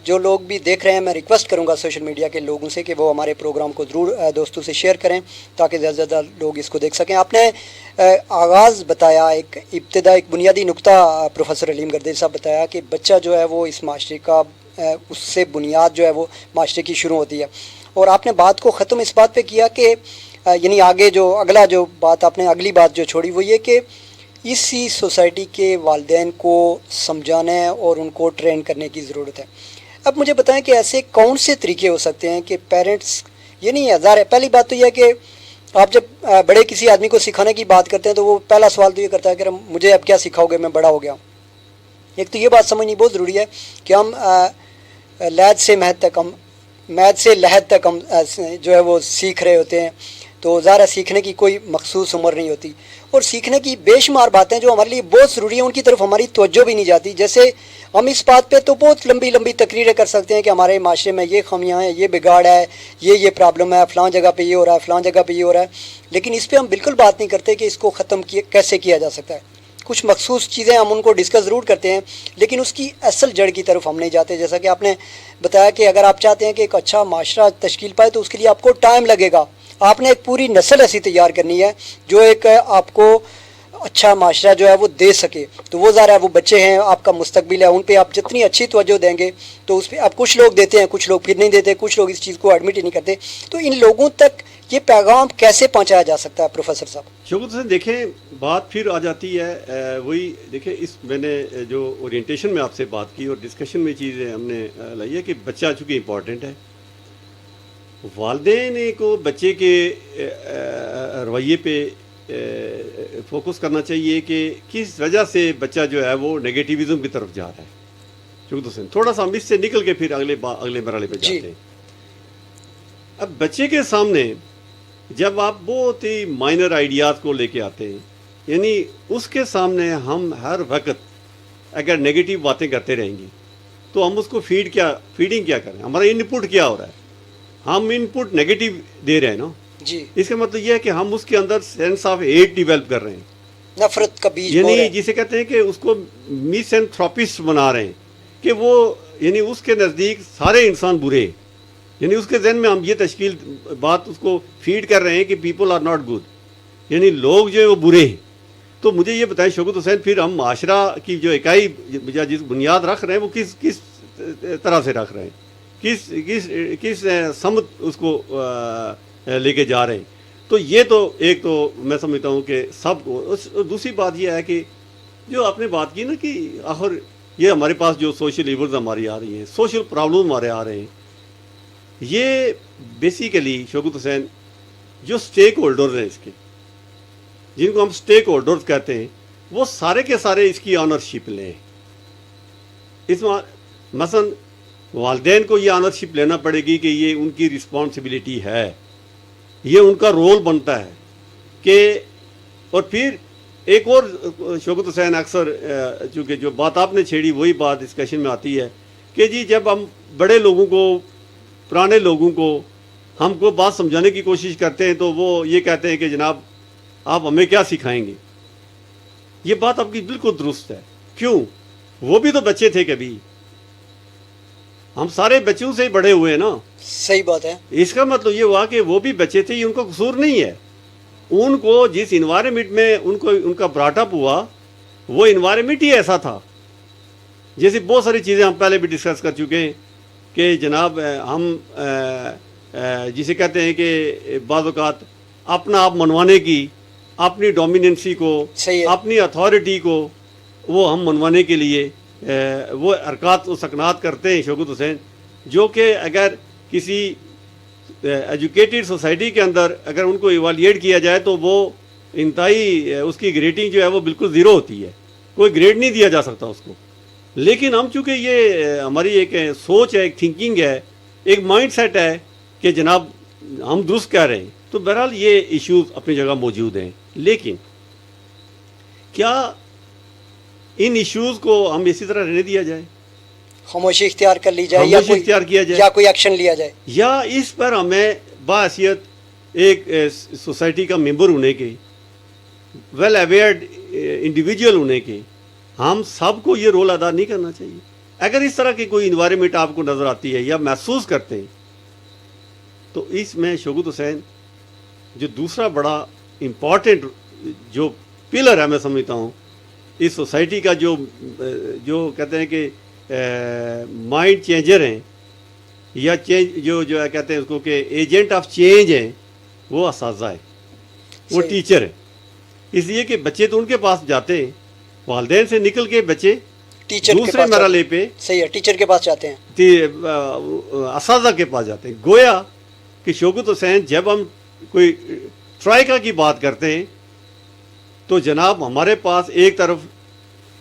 جو لوگ بھی دیکھ رہے ہیں میں ریکویسٹ کروں گا سوشل میڈیا کے لوگوں سے کہ وہ ہمارے پروگرام کو ضرور دوستوں سے شیئر کریں تاکہ زیادہ سے زیادہ لوگ اس کو دیکھ سکیں. آپ نے آغاز بتایا, ایک ابتدا, ایک بنیادی نقطہ پروفیسر علیم گردیز صاحب بتایا کہ بچہ جو ہے وہ اس معاشرے کا, اس سے بنیاد جو ہے وہ معاشرے کی شروع ہوتی ہے. اور آپ نے بات کو ختم اس بات پہ کیا کہ یعنی آگے جو اگلی بات جو چھوڑی وہ یہ کہ اسی سوسائٹی کے والدین کو سمجھانے اور ان کو ٹرین کرنے کی ضرورت ہے. اب مجھے بتائیں کہ ایسے کون سے طریقے ہو سکتے ہیں کہ پیرنٹس, یہ نہیں ہزار ہے. پہلی بات تو یہ ہے کہ آپ جب بڑے کسی آدمی کو سکھانے کی بات کرتے ہیں تو وہ پہلا سوال تو یہ کرتا ہے کہ مجھے اب کیا سکھاؤ گے, میں بڑا ہو گیا. ایک تو یہ بات سمجھنی بہت ضروری ہے کہ ہم میتھ سے لحد تک ہم جو ہے وہ سیکھ رہے ہوتے ہیں. تو ظاہر سیکھنے کی کوئی مخصوص عمر نہیں ہوتی, اور سیکھنے کی بے شمار باتیں جو ہمارے لیے بہت ضروری ہیں ان کی طرف ہماری توجہ بھی نہیں جاتی. جیسے ہم اس بات پہ تو بہت لمبی لمبی تقریریں کر سکتے ہیں کہ ہمارے معاشرے میں یہ خامیاں ہیں, یہ بگاڑ ہے, یہ پرابلم ہے, فلاں جگہ پہ یہ ہو رہا ہے, فلاں جگہ پہ یہ ہو رہا ہے, لیکن اس پہ ہم بالکل بات نہیں کرتے کہ اس کو ختم کیسے کیا جا سکتا ہے. کچھ مخصوص چیزیں ہم ان کو ڈسکس ضرور کرتے ہیں لیکن اس کی اصل جڑ کی طرف ہم نہیں جاتے. جیسا کہ آپ نے بتایا کہ اگر آپ چاہتے ہیں کہ ایک اچھا معاشرہ تشکیل پائے تو اس کے لیے آپ کو ٹائم لگے گا. آپ نے ایک پوری نسل ایسی تیار کرنی ہے جو ایک آپ کو اچھا معاشرہ جو ہے وہ دے سکے. تو وہ ظاہر ہے وہ بچے ہیں, آپ کا مستقبل ہے, ان پہ آپ جتنی اچھی توجہ دیں گے تو اس پہ آپ, کچھ لوگ دیتے ہیں, کچھ لوگ پھر نہیں دیتے, کچھ لوگ اس چیز کو ایڈمٹ ہی نہیں کرتے. تو ان لوگوں تک یہ پیغام کیسے پہنچایا جا سکتا ہے پروفیسر صاحب؟ شکر سے دیکھیں بات پھر آ جاتی ہے وہی. دیکھیں اس میں نے جو اورینٹیشن میں آپ سے بات کی اور ڈسکشن میں چیزیں ہم نے لائی ہے کہ بچہ چونکہ امپورٹنٹ ہے, والدین کو بچے کے رویے پہ فوکس کرنا چاہیے کہ کس وجہ سے بچہ جو ہے وہ نیگیٹیوزم کی طرف جا رہا ہے. شکر حسین تھوڑا سا ہم اس سے نکل کے پھر اگلے مرحلے پہ جاتے ہیں. اب بچے کے سامنے جب آپ بہت ہی مائنر آئیڈیاز کو لے کے آتے ہیں, یعنی اس کے سامنے ہم ہر وقت اگر نیگیٹو باتیں کرتے رہیں گے تو ہم اس کو فیڈنگ کیا کریں, ہمارا ان پٹ کیا ہو رہا ہے, ہم ان پٹ نیگیٹو دے رہے ہیں نا. جی اس کا مطلب یہ ہے کہ ہم اس کے اندر سینس آف ہیٹ ڈیولپ کر رہے ہیں, نفرت کا بیج, یعنی جسے کہتے ہیں کہ اس کو میسینتھروپسٹ بنا رہے ہیں کہ وہ یعنی اس کے نزدیک سارے انسان برے ہیں. یعنی اس کے ذہن میں ہم یہ تشکیل بات اس کو فیڈ کر رہے ہیں کہ پیپل آر ناٹ گڈ, یعنی لوگ جو ہے وہ برے ہیں. تو مجھے یہ بتائیں شوکت حسین, پھر ہم معاشرہ کی جو اکائی جس بنیاد رکھ رہے ہیں وہ کس طرح سے رکھ رہے ہیں, کس سمت اس کو لے کے جا رہے ہیں. تو یہ تو ایک تو میں سمجھتا ہوں کہ سب کو. دوسری بات یہ ہے کہ جو آپ نے بات کی نا کہ آخر یہ ہمارے پاس جو سوشل ایونٹس ہماری آ رہی ہیں, سوشل پرابلم ہمارے آ رہے ہیں, یہ بیسیکلی شوکت حسین جو سٹیک ہولڈرز ہیں اس کے, جن کو ہم سٹیک ہولڈرز کہتے ہیں, وہ سارے کے سارے اس کی آنرشپ لیں. اس مثلا والدین کو یہ آنرشپ لینا پڑے گی کہ یہ ان کی رسپانسبلٹی ہے, یہ ان کا رول بنتا ہے کہ. اور پھر ایک اور شوکت حسین اکثر چونکہ جو بات آپ نے چھیڑی وہی بات ڈسکشن میں آتی ہے کہ جی جب ہم بڑے لوگوں کو, پرانے لوگوں کو ہم کو بات سمجھانے کی کوشش کرتے ہیں تو وہ یہ کہتے ہیں کہ جناب آپ ہمیں کیا سکھائیں گے. یہ بات آپ کی بالکل درست ہے. کیوں؟ وہ بھی تو بچے تھے کبھی, ہم سارے بچوں سے ہی بڑے ہوئے ہیں نا. صحیح بات ہے. اس کا مطلب یہ ہوا کہ وہ بھی بچے تھے, یہ ان کا قصور نہیں ہے. ان کو جس انوائرمنٹ میں ان کا براٹ اپ ہوا وہ انوائرمنٹ ہی ایسا تھا. جیسے بہت ساری چیزیں ہم پہلے بھی ڈسکس کر چکے ہیں کہ جناب ہم جسے کہتے ہیں کہ بعض اوقات اپنا آپ منوانے کی, اپنی ڈومیننسی کو, اپنی اتھارٹی کو وہ ہم منوانے کے لیے وہ حرکات و سکنات کرتے ہیں شوکت حسین, جو کہ اگر کسی ایجوکیٹڈ سوسائٹی کے اندر اگر ان کو ایویلیٹ کیا جائے تو وہ انتہائی اس کی گریڈنگ جو ہے وہ بالکل زیرو ہوتی ہے, کوئی گریڈ نہیں دیا جا سکتا اس کو. لیکن ہم چونکہ یہ ہماری ایک سوچ ہے, ایک تھنکنگ ہے, ایک مائنڈ سیٹ ہے کہ جناب ہم درست کہہ رہے ہیں, تو بہرحال یہ ایشوز اپنی جگہ موجود ہیں. لیکن کیا ان ایشوز کو ہم اسی طرح رہنے دیا جائے, خاموشی اختیار کر لی جائے, خاموشی اختیار کیا جائے, یا کوئی ایکشن لیا جائے, یا اس پر ہمیں باحیثیت ایک سوسائٹی کا ممبر ہونے کے, ویل اویئرڈ انڈیویجول ہونے کے, ہم سب کو یہ رول ادا نہیں کرنا چاہیے؟ اگر اس طرح کی کوئی انوائرمنٹ آپ کو نظر آتی ہے یا محسوس کرتے ہیں, تو اس میں شوکت حسین جو دوسرا بڑا امپورٹنٹ جو پلر ہے میں سمجھتا ہوں اس سوسائٹی کا, جو کہتے ہیں کہ مائنڈ چینجر ہیں یا چینج جو ہے کہتے ہیں اس کو کہ ایجنٹ آف چینج ہیں, وہ اساتذہ ہے, وہ ٹیچر ہے. اس لیے کہ بچے تو ان کے پاس جاتے ہیں, والدین سے نکل کے بچے دوسرے مرحلے پہ صحیح ہے ٹیچر کے پاس جاتے ہیں, اساتذہ کے پاس جاتے ہیں. گویا کہ شوکت حسین جب ہم کوئی ٹرائیکا کی بات کرتے ہیں تو جناب ہمارے پاس ایک طرف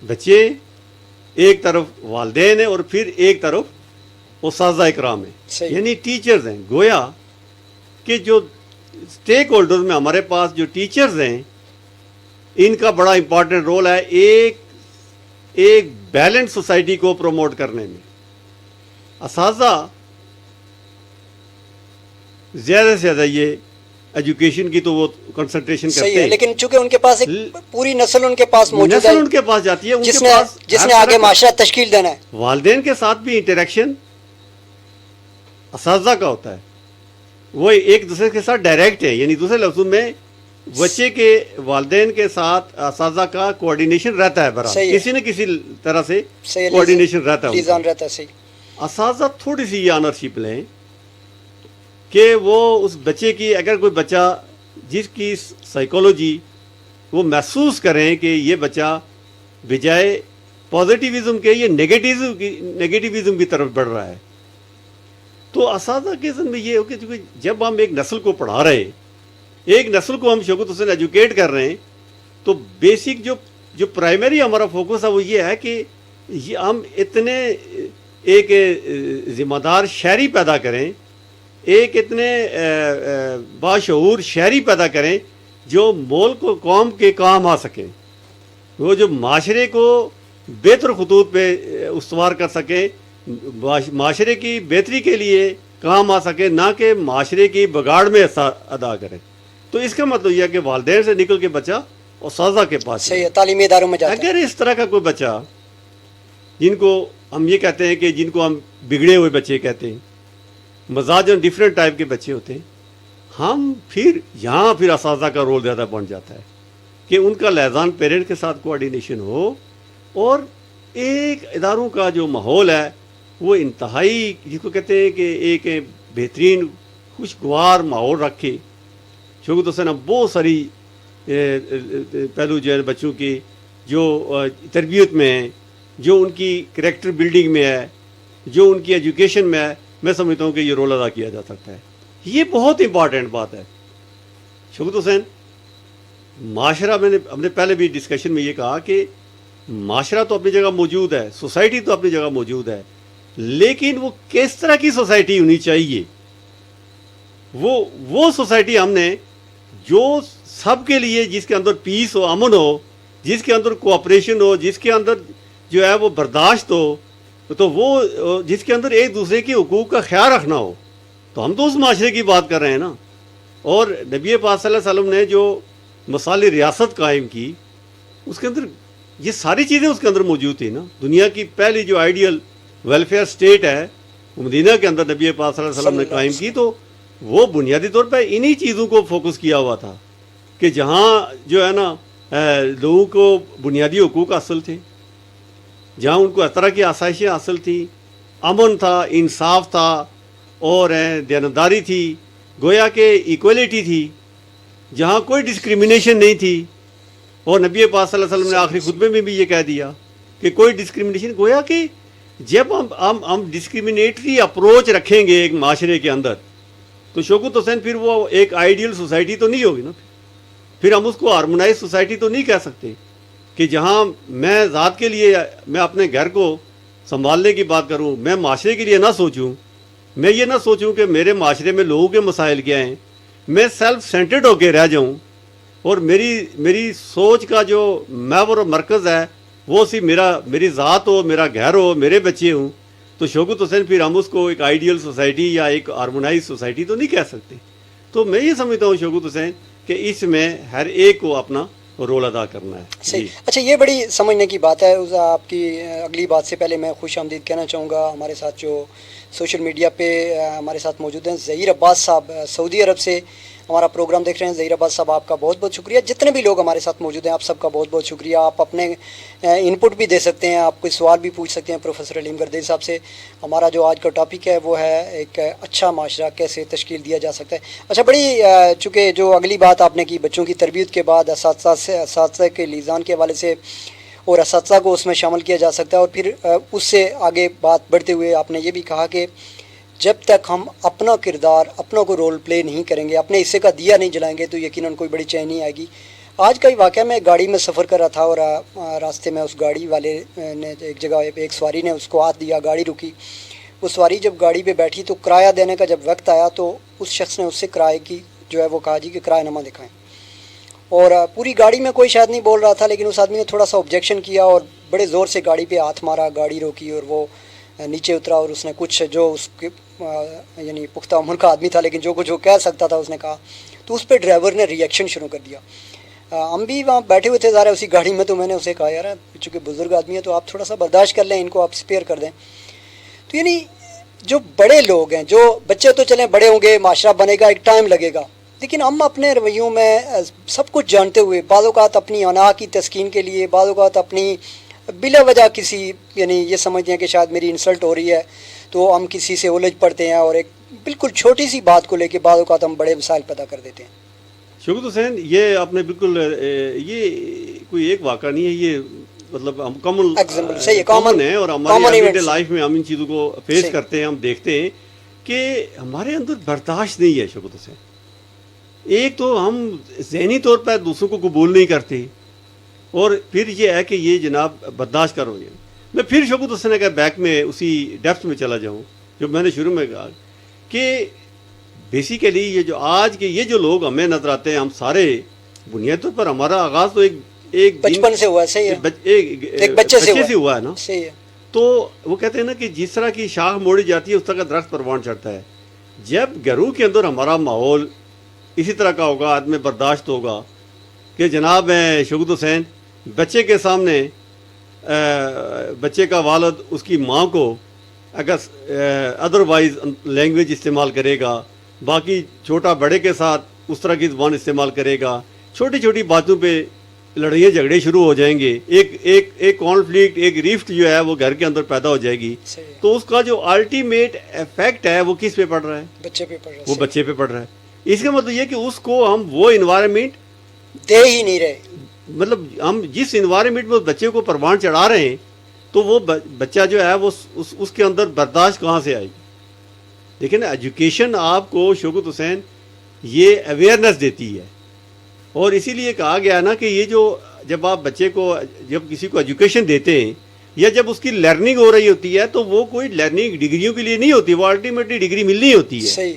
بچے, ایک طرف والدین ہیں, اور پھر ایک طرف اساتذہ اکرام ہیں, یعنی ٹیچرز ہیں. گویا کہ جو اسٹیک ہولڈرز میں ہمارے پاس جو ٹیچرز ہیں, ان کا بڑا امپورٹنٹ رول ہے ایک بیلنس سوسائٹی کو پروموٹ کرنے میں. اساتذہ زیادہ سے زیادہ یہ ایجوکیشن کی تو وہ کنسنٹریشن کرتے ہیں, لیکن چونکہ ان کے پاس ایک پوری نسل ان کے پاس موجود ہے, نسل ان کے پاس جاتی ہے, جس نے آگے معاشرہ تشکیل دینا ہے. والدین کے ساتھ بھی انٹریکشن اساتذہ کا ہوتا ہے, وہ ایک دوسرے کے ساتھ ڈائریکٹ ہے, یعنی دوسرے لفظوں میں بچے کے والدین کے ساتھ اساتذہ کا کوآرڈینیشن رہتا ہے برابر, کسی نہ کسی طرح سے کوآرڈینیشن رہتا ہے. اساتذہ تھوڑی سی یہ آنرشپ لیں کہ وہ اس بچے کی, اگر کوئی بچہ جس کی سائیکولوجی وہ محسوس کریں کہ یہ بچہ بجائے پازیٹیوزم کے یہ نگیٹیوزم کی طرف بڑھ رہا ہے, تو اساتذہ کے ذمہ یہ ہو کہ جب ہم ایک نسل کو پڑھا رہے ہیں, ایک نسل کو ہم شوکت حسین ایجوکیٹ کر رہے ہیں, تو بیسک جو پرائمری ہمارا فوکس ہے وہ یہ ہے کہ ہم اتنے ایک ذمہ دار شہری پیدا کریں, ایک اتنے باشعور شہری پیدا کریں جو ملک و قوم کے کام آ سکیں, وہ جو معاشرے کو بہتر خطوط پہ استوار کر سکیں, معاشرے کی بہتری کے لیے کام آ سکے, نہ کہ معاشرے کی بگاڑ میں حصہ ادا کریں. تو اس کا مطلب یہ ہے کہ والدین سے نکل کے بچہ اساتذہ کے پاس تعلیمی اداروں میں جاتا ہے. اگر اس طرح کا کوئی بچہ, جن کو ہم یہ کہتے ہیں کہ جن کو ہم بگڑے ہوئے بچے کہتے ہیں, مزاجن ڈفرینٹ ٹائپ کے بچے ہوتے ہیں, ہم پھر اساتذہ کا رول زیادہ بن جاتا ہے کہ ان کا لحاظان پیرنٹ کے ساتھ کوآرڈینیشن ہو, اور ایک اداروں کا جو ماحول ہے وہ انتہائی, جس کو کہتے ہیں کہ ایک بہترین خوشگوار ماحول رکھے. شوکت حسین بہت ساری پہلو جو ہے بچوں کی جو تربیت میں ہیں, جو ان کی کریکٹر بلڈنگ میں ہے, جو ان کی ایجوکیشن میں ہے, میں سمجھتا ہوں کہ یہ رول ادا کیا جا سکتا ہے. یہ بہت امپارٹنٹ بات ہے. شوکت حسین معاشرہ, ہم نے پہلے بھی ڈسکشن میں یہ کہا کہ معاشرہ تو اپنی جگہ موجود ہے, سوسائٹی تو اپنی جگہ موجود ہے, لیکن وہ کس طرح کی سوسائٹی ہونی چاہیے, وہ سوسائٹی ہم نے جو سب کے لیے, جس کے اندر پیس ہو, امن ہو, جس کے اندر کوآپریشن ہو, جس کے اندر جو ہے وہ برداشت ہو, تو وہ جس کے اندر ایک دوسرے کے حقوق کا خیال رکھنا ہو, تو ہم تو اس معاشرے کی بات کر رہے ہیں نا. اور نبی پاک صلی اللہ علیہ وسلم نے جو مثال ریاست قائم کی, اس کے اندر یہ ساری چیزیں اس کے اندر موجود تھیں نا. دنیا کی پہلی جو آئیڈیل ویلفیئر سٹیٹ ہے وہ مدینہ کے اندر نبی پاک صلی اللہ علیہ وسلم نے قائم کی, تو وہ بنیادی طور پہ انہی چیزوں کو فوکس کیا ہوا تھا کہ جہاں جو ہے نا لوگوں کو بنیادی حقوق حاصل تھے, جہاں ان کو اس طرح کی آسائشیں حاصل تھیں, امن تھا, انصاف تھا, اور دیانتداری تھی, گویا کہ ایکویلٹی تھی, جہاں کوئی ڈسکریمنیشن نہیں تھی. اور نبی پاک صلی اللہ علیہ وسلم نے آخری خطبے میں بھی یہ کہہ دیا کہ کوئی ڈسکریمنیشن, گویا کہ جب ہم ڈسکریمنیٹری اپروچ رکھیں گے ایک معاشرے کے اندر, تو شوکت حسین پھر وہ ایک آئیڈیل سوسائٹی تو نہیں ہوگی نا. پھر ہم اس کو ہارمونائز سوسائٹی تو نہیں کہہ سکتے کہ جہاں میں ذات کے لیے میں اپنے گھر کو سنبھالنے کی بات کروں, میں معاشرے کے لیے نہ سوچوں, میں یہ نہ سوچوں کہ میرے معاشرے میں لوگوں کے مسائل کیا ہیں, میں سیلف سینٹرڈ ہو کے رہ جاؤں اور میری سوچ کا جو محور و مرکز ہے وہ صرف میری ذات ہو, میرا گھر ہو, میرے بچے ہوں, تو شوکت حسین پھر ہم اس کو ایک آئیڈیل سوسائٹی یا ایک ہارمونائز سوسائٹی تو نہیں کہہ سکتے. تو میں یہ سمجھتا ہوں شوکت حسین کہ اس میں ہر ایک کو اپنا رول ادا کرنا ہے. صحیح. اچھا, یہ بڑی سمجھنے کی بات ہے. آپ کی اگلی بات سے پہلے میں خوش آمدید کہنا چاہوں گا ہمارے ساتھ جو سوشل میڈیا پہ ہمارے ساتھ موجود ہیں ظہیر عباس صاحب, سعودی عرب سے ہمارا پروگرام دیکھ رہے ہیں. ظہیر عباس صاحب, آپ کا بہت بہت شکریہ. جتنے بھی لوگ ہمارے ساتھ موجود ہیں آپ سب کا بہت بہت شکریہ. آپ اپنے انپٹ بھی دے سکتے ہیں, آپ کوئی سوال بھی پوچھ سکتے ہیں پروفیسر علیم گردیز صاحب سے. ہمارا جو آج کا ٹاپک ہے وہ ہے ایک اچھا معاشرہ کیسے تشکیل دیا جا سکتا ہے. اچھا, بڑی چونکہ جو اگلی بات آپ نے کی بچوں کی تربیت کے بعد اساتذہ کے لیزان کے حوالے سے اور اساتذہ کو اس میں شامل کیا جا سکتا ہے, اور پھر اس سے آگے بات بڑھتے ہوئے آپ نے یہ بھی کہا کہ جب تک ہم اپنا کردار اپنوں کو رول پلے نہیں کریں گے, اپنے حصے کا دیا نہیں جلائیں گے, تو یقیناً کوئی بڑی چینج نہیں آئے گی. آج کا ہی واقعہ, میں گاڑی میں سفر کر رہا تھا اور راستے میں اس گاڑی والے نے ایک جگہ ایک سواری نے اس کو ہاتھ دیا, گاڑی رکی. وہ سواری جب گاڑی پہ بیٹھی تو کرایہ دینے کا جب وقت آیا تو اس شخص نے اس سے کرائے کی جو ہے وہ کہا جی کہ کرایہ نامہ دکھائیں, اور پوری گاڑی میں کوئی شاید نہیں بول رہا تھا, لیکن اس آدمی نے تھوڑا سا آبجیکشن کیا اور بڑے زور سے گاڑی پہ ہاتھ مارا, گاڑی روکی اور وہ نیچے اترا, اور اس نے کچھ جو اس کے یعنی پختہ عمر کا آدمی تھا لیکن جو کچھ وہ کہہ سکتا تھا اس نے کہا, تو اس پہ ڈرائیور نے ریئیکشن شروع کر دیا. ہم بھی وہاں بیٹھے ہوئے تھے ظاہر ہے اسی گاڑی میں, تو میں نے اسے کہا یار چونکہ بزرگ آدمی ہے تو آپ تھوڑا سا برداشت کر لیں, ان کو آپ اسپیئر کر دیں. تو یعنی جو بڑے لوگ ہیں, جو بچے تو چلیں بڑے ہوں گے, معاشرہ بنے گا, ایک ٹائم لگے گا, لیکن ہم اپنے رویوں میں سب کچھ جانتے ہوئے بعض اوقات اپنی انا کی تسکین کے لیے, بعض اوقات اپنی بلا وجہ کسی یعنی یہ سمجھتے ہیں کہ شاید میری انسلٹ ہو رہی ہے تو ہم کسی سے الجھ پڑتے ہیں, اور ایک بالکل چھوٹی سی بات کو لے کے بعض اوقات ہم بڑے مسائل پیدا کر دیتے ہیں. شوکت حسین, یہ آپ نے بالکل, یہ کوئی ایک واقعہ نہیں ہے, یہ مطلب ہم کامن ہے اور ہماری ایوری ڈے لائف میں ہم ان چیزوں کو فیس کرتے ہیں. ہم دیکھتے ہیں کہ ہمارے اندر برداشت نہیں ہے شوکت حسین. ایک تو ہم ذہنی طور پر دوسروں کو قبول نہیں کرتے, اور پھر یہ ہے کہ یہ جناب برداشت کرو. یہ میں پھر شوکت حسین کا بیک میں اسی ڈیپتھ میں چلا جاؤں جو میں نے شروع میں کہا کہ بیسیکلی یہ جو آج کے یہ جو لوگ ہمیں نظر آتے ہیں, ہم سارے بنیادی طور پر ہمارا آغاز تو ایک بچپن سے ہوا ہے, صحیح ہے, ایک بچے سے ہوا ہے نا, صحیح ہے. تو وہ کہتے ہیں نا کہ جس طرح کی شاخ موڑی جاتی ہے اس طرح کا درخت پروان چڑھتا ہے. جب گھروں کے اندر ہمارا ماحول اسی طرح کا ہوگا, آدمی برداشت ہوگا کہ جناب شوکت حسین بچے کے سامنے بچے کا والد اس کی ماں کو اگر ادروائز لینگویج استعمال کرے گا, باقی چھوٹا بڑے کے ساتھ اس طرح کی زبان استعمال کرے گا, چھوٹی چھوٹی باتوں پہ لڑائیاں جھگڑے شروع ہو جائیں گے, ایک کانفلکٹ, ایک ریفٹ جو ہے وہ گھر کے اندر پیدا ہو جائے گی. تو اس کا جو الٹیمیٹ افیکٹ ہے وہ کس پہ پڑ رہا ہے؟ بچے پہ پڑ رہا ہے. وہ بچے پہ پڑ رہا ہے. اس کا مطلب یہ کہ اس کو ہم وہ انوائرمنٹ دے ہی نہیں رہے, مطلب ہم جس انوائرمنٹ میں بچے کو پروان چڑھا رہے ہیں تو وہ بچہ جو ہے وہ اس کے اندر برداشت کہاں سے آئے گی؟ دیکھیں نا, ایجوکیشن آپ کو شوکت حسین یہ اویئرنیس دیتی ہے, اور اسی لیے کہا گیا نا کہ یہ جو جب آپ بچے کو جب کسی کو ایجوکیشن دیتے ہیں یا جب اس کی لرننگ ہو رہی ہوتی ہے تو وہ کوئی لرننگ ڈگریوں کے لیے نہیں ہوتی, وہ الٹیمیٹلی ڈگری ملنی ہوتی ہے. صحیح.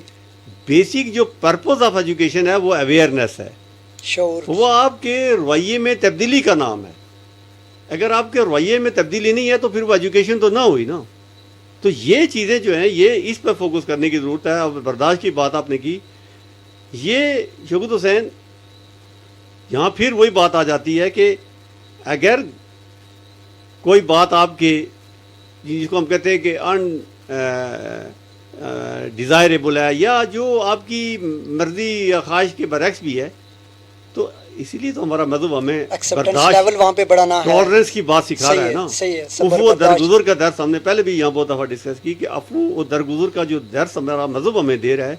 بیسک جو پرپز آف ایجوکیشن ہے وہ اویئرنیس ہے, شعور, وہ آپ کے رویے میں تبدیلی کا نام ہے. اگر آپ کے رویے میں تبدیلی نہیں ہے تو پھر وہ ایجوکیشن تو نہ ہوئی نا. تو یہ چیزیں جو ہیں یہ اس پر فوکس کرنے کی ضرورت ہے. اور برداشت کی بات آپ نے کی, یہ شوکت حسین یہاں پھر وہی بات آ جاتی ہے کہ اگر کوئی بات آپ کے جس کو ہم کہتے ہیں کہ ڈیزائریبل ہے یا جو آپ کی مرضی یا خواہش کے برعکس بھی ہے, تو اسی لیے تو ہمارا مذہب ہمیں لیول وہاں پہ بڑھانا ہے, ٹالرنس کی بات سکھا رہا ہے نا. عفو و درگزر کا درس ہم نے پہلے بھی یہاں بہت دفعہ ڈسکس کی کہ عفو و درگزر کا جو درس ہمارا مذہب ہمیں دے رہا ہے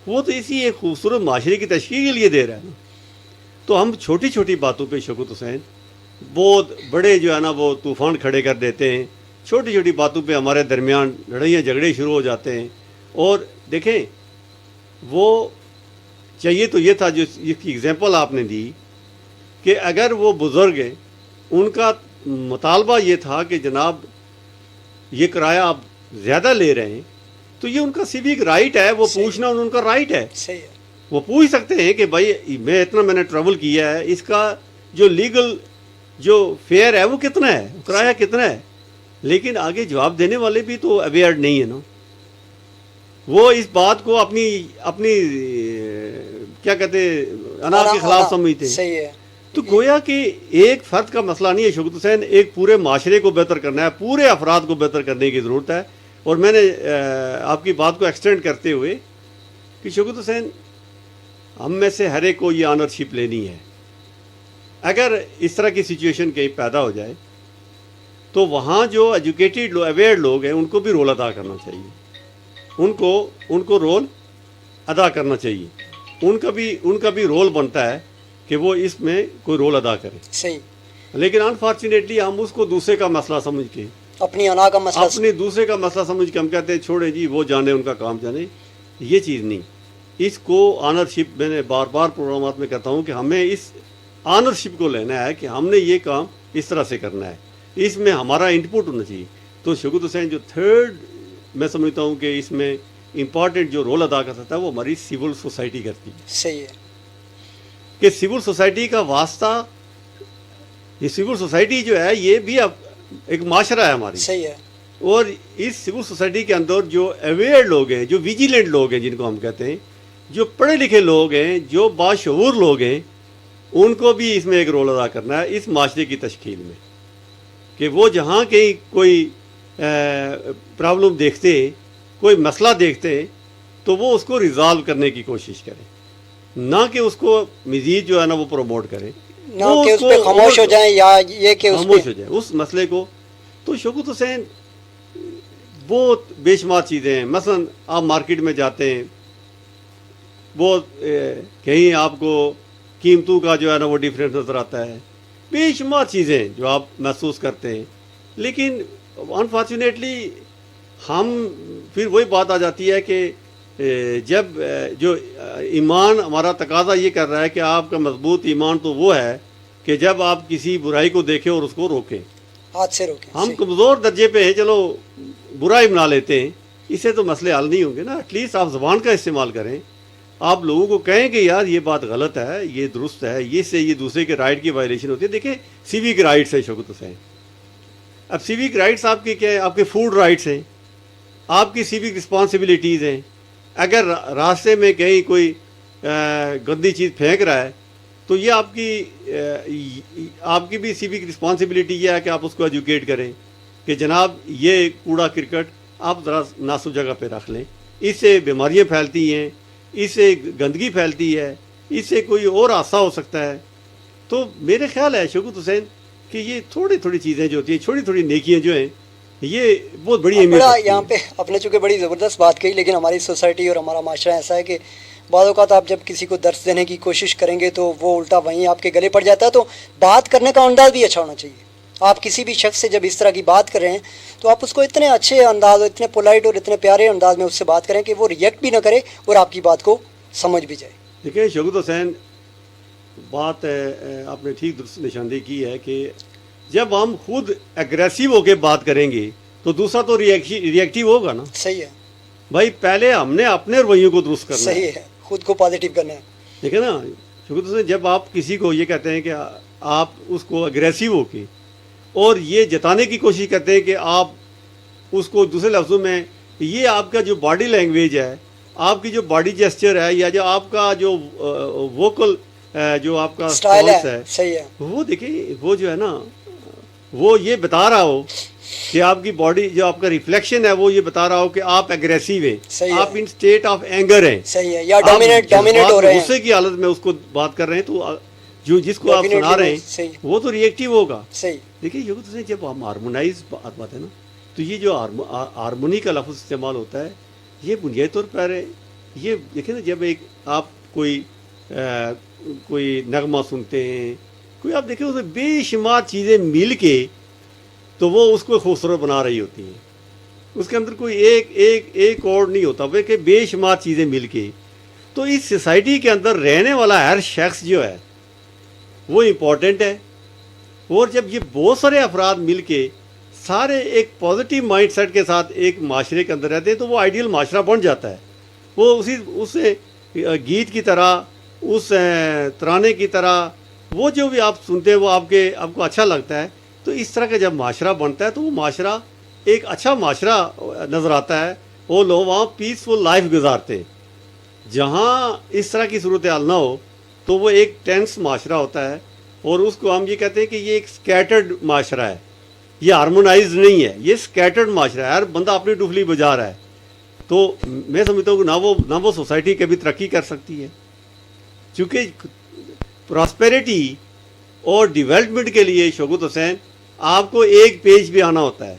وہ تو اسی ایک خوبصورت معاشرے کی تشکیل کے لیے دے رہا ہے نا. تو ہم چھوٹی چھوٹی باتوں پہ شوکت حسین بہت بڑے جو ہے نا وہ طوفان کھڑے کر دیتے ہیں. چھوٹی چھوٹی باتوں پہ ہمارے درمیان لڑائیاں جھگڑے شروع ہو جاتے ہیں. اور دیکھیں وہ چاہیے تو یہ تھا جو اس کی ایگزامپل آپ نے دی کہ اگر وہ بزرگ ہیں ان کا مطالبہ یہ تھا کہ جناب یہ کرایہ آپ زیادہ لے رہے ہیں تو یہ ان کا سیوک رائٹ ہے, وہ پوچھنا ان کا رائٹ ہے. صحیح ہے. وہ پوچھ سکتے ہیں کہ بھائی میں نے ٹریول کیا ہے, اس کا جو لیگل جو فیئر ہے وہ کتنا ہے, کرایہ کتنا ہے. لیکن آگے جواب دینے والے بھی تو اویئر نہیں ہے نا, وہ اس بات کو اپنی کیا کہتے انا کے خلاف سمجھتے ہیں. صحیح ہے. تو گویا کہ ایک فرد کا مسئلہ نہیں ہے شوکت حسین, ایک پورے معاشرے کو بہتر کرنا ہے, پورے افراد کو بہتر کرنے کی ضرورت ہے. اور میں نے آپ کی بات کو ایکسٹینڈ کرتے ہوئے کہ شوکت حسین ہم میں سے ہر ایک کو یہ آنرشپ لینی ہے. اگر اس طرح کی سچویشن کہیں پیدا ہو جائے تو وہاں جو ایجوکیٹڈ اویئر لوگ ہیں ان کو بھی رول ادا کرنا چاہیے, ان کو رول ادا کرنا چاہیے. ان کا بھی رول بنتا ہے کہ وہ اس میں کوئی رول ادا کرے. صحیح. لیکن انفارچونیٹلی ہم اس کو دوسرے کا مسئلہ سمجھ کے, اپنی انا کا مسئلہ, اپنے دوسرے کا مسئلہ سمجھ کے ہم کہتے ہیں چھوڑے جی وہ جانے, ان کا کام جانے. یہ چیز نہیں. اس کو آنرشپ, میں نے بار بار پروگرامات میں کہتا ہوں کہ ہمیں اس آنرشپ کو لینا ہے کہ ہم نے یہ کام اس طرح سے کرنا ہے, اس میں ہمارا انپٹ ہونا چاہیے. تو شوکت حسین جو تھرڈ میں سمجھتا ہوں کہ اس میں امپورٹنٹ جو رول ادا کر سکتا ہے وہ ہماری سول سوسائٹی کرتی ہے. صحیح ہے. کہ سول سوسائٹی کا واسطہ, یہ سول سوسائٹی جو ہے یہ بھی اب ایک معاشرہ ہے ہماری. صحیح ہے. اور اس سول سوسائٹی کے اندر جو اویئر لوگ ہیں, جو ویجیلنٹ لوگ ہیں جن کو ہم کہتے ہیں, جو پڑھے لکھے لوگ ہیں, جو باشعور لوگ ہیں, ان کو بھی اس میں ایک رول ادا کرنا ہے اس معاشرے کی تشکیل میں. کہ وہ جہاں کہیں کوئی پرابلم دیکھتے ہیں, کوئی مسئلہ دیکھتے ہیں, تو وہ اس کو ریزالو کرنے کی کوشش کریں, نہ کہ اس کو مزید جو ہے نا وہ پروموٹ کریں, نہ کہ اس پہ خاموش ہو جائیں یا یہ کہ خاموش ہو جائیں اس مسئلے کو. تو شوکت حسین بہت بے شمار چیزیں ہیں. مثلا آپ مارکیٹ میں جاتے ہیں, بہت کہیں آپ کو قیمتوں کا جو ہے نا وہ ڈیفرنس نظر آتا ہے, بے شمار چیزیں جو آپ محسوس کرتے ہیں. لیکن انفارچونیٹلی ہم پھر وہی بات آ جاتی ہے کہ جب جو ایمان ہمارا تقاضا یہ کر رہا ہے کہ آپ کا مضبوط ایمان تو وہ ہے کہ جب آپ کسی برائی کو دیکھیں اور اس کو روکیں, ہاتھ سے روکیں. ہم کمزور درجے پہ ہیں, چلو برائی بنا لیتے ہیں, اس سے تو مسئلے حل نہیں ہوں گے نا. ایٹ لیسٹ آپ زبان کا استعمال کریں, آپ لوگوں کو کہیں کہ یار یہ بات غلط ہے, یہ درست ہے, یہ سے یہ دوسرے کے رائٹ کی وائلیشن ہوتی ہے. دیکھیں سیوک رائٹس ہے شوکت حسین. اب سیوک رائٹس آپ کے کیا ہیں, آپ کے فوڈ رائٹس ہیں, آپ کی سیوک رسپانسبلٹیز ہیں. اگر راستے میں کہیں کوئی گندی چیز پھینک رہا ہے تو یہ آپ کی بھی سیوک رسپانسبلٹی یہ ہے کہ آپ اس کو ایجوکیٹ کریں کہ جناب یہ کوڑا کرکٹ آپ ذرا ناسب جگہ پہ رکھ لیں, اس سے بیماریاں پھیلتی ہیں, اس سے گندگی پھیلتی ہے, اس سے کوئی اور حادثہ ہو سکتا ہے. تو میرے خیال ہے شوکت حسین کہ یہ تھوڑی چیزیں جو ہوتی ہیں, چھوٹی چھوٹی نیکیاں جو ہیں, یہ بہت بڑی اہمیت رکھتی ہیں. یہاں پہ آپ نے چونکہ بڑی زبردست بات کہی, لیکن ہماری سوسائٹی اور ہمارا معاشرہ ایسا ہے کہ بعض اوقات آپ جب کسی کو درس دینے کی کوشش کریں گے تو وہ الٹا وہیں آپ کے گلے پڑ جاتا ہے. تو بات کرنے کا انداز بھی اچھا ہونا چاہیے. آپ کسی بھی شخص سے جب اس طرح کی بات کر رہے ہیں تو آپ اس کو اتنے اچھے انداز, اتنے پولائٹ اور اتنے پیارے انداز میں اس سے بات کریں کہ وہ ریئیکٹ بھی نہ کرے اور آپ کی بات کو سمجھ بھی جائے. دیکھیں شوکت حسین, بات آپ نے ٹھیک نشاندہی کی ہے کہ جب ہم خود ایگریسو ہو کے بات کریں گے تو دوسرا تو ریئیکٹیو ہوگا نا. صحیح ہے بھائی, پہلے ہم نے اپنے رویوں کو درست کرنا ہے. صحیح ہے, خود کو پازیٹیو کرنا ہے. ٹھیک ہے نا شوکت حسین, جب آپ کسی کو یہ کہتے ہیں کہ آپ اس کو اگریسو ہو کے اور یہ جتانے کی کوشش کرتے ہیں کہ آپ اس کو دوسرے لفظوں میں, یہ آپ کا جو باڈی لینگویج ہے, آپ کی جو باڈی جیسچر ہے, یا جو آپ کا جو ووکل جو آپ کا اسٹائل ہے, صحیح ہے, وہ دیکھیں وہ جو ہے نا وہ یہ بتا رہا ہو کہ آپ کی باڈی جو آپ کا ریفلیکشن ہے وہ یہ بتا رہا ہو کہ آپ اگریسو ہیں, آپ ان اسٹیٹ آف اینگر ہیں, صحیح ہے, یا ڈومینیٹ ہو رہے ہیں, غصے کی حالت میں اس کو بات کر رہے ہیں, تو جو جس کو آپ سنا رہے ہیں وہ تو ریئیکٹیو ہوگا. صحیح. دیکھیے یہ تو جب ہم ہارمونائز بات ہے نا, تو یہ جو ہارمونی کا لفظ استعمال ہوتا ہے یہ بنیادی طور پر یہ دیکھیں نا, جب ایک آپ کوئی نغمہ سنتے ہیں, کوئی آپ دیکھیں اس میں بے شمار چیزیں مل کے تو وہ اس کو خوبصورت بنا رہی ہوتی ہیں. اس کے اندر کوئی ایک اور نہیں ہوتا, بلکہ بے شمار چیزیں مل کے. تو اس سوسائٹی کے اندر رہنے والا ہر شخص جو ہے وہ امپورٹنٹ ہے. اور جب یہ بہت سارے افراد مل کے سارے ایک پازیٹیو مائنڈ سیٹ کے ساتھ ایک معاشرے کے اندر رہتے ہیں تو وہ آئیڈیل معاشرہ بن جاتا ہے. وہ اس گیت کی طرح, اس ترانے کی طرح, وہ جو بھی آپ سنتے ہیں وہ آپ کو اچھا لگتا ہے. تو اس طرح کا جب معاشرہ بنتا ہے تو وہ معاشرہ ایک اچھا معاشرہ نظر آتا ہے. وہ لوگ وہاں پیسفل لائف گزارتے ہیں. جہاں اس طرح کی صورتحال نہ ہو تو وہ ایک ٹینس معاشرہ ہوتا ہے, اور اس کو ہم یہ کہتے ہیں کہ یہ ایک سکیٹرڈ معاشرہ ہے, یہ ہارمونائزڈ نہیں ہے, یہ سکیٹرڈ معاشرہ ہے. ہر بندہ اپنی ڈفلی بجا رہا ہے. تو میں سمجھتا ہوں کہ نہ وہ سوسائٹی کبھی ترقی کر سکتی ہے, چونکہ پراسپیرٹی اور ڈیولپمنٹ کے لیے شوکت حسین آپ کو ایک پیج پہ آنا ہوتا ہے.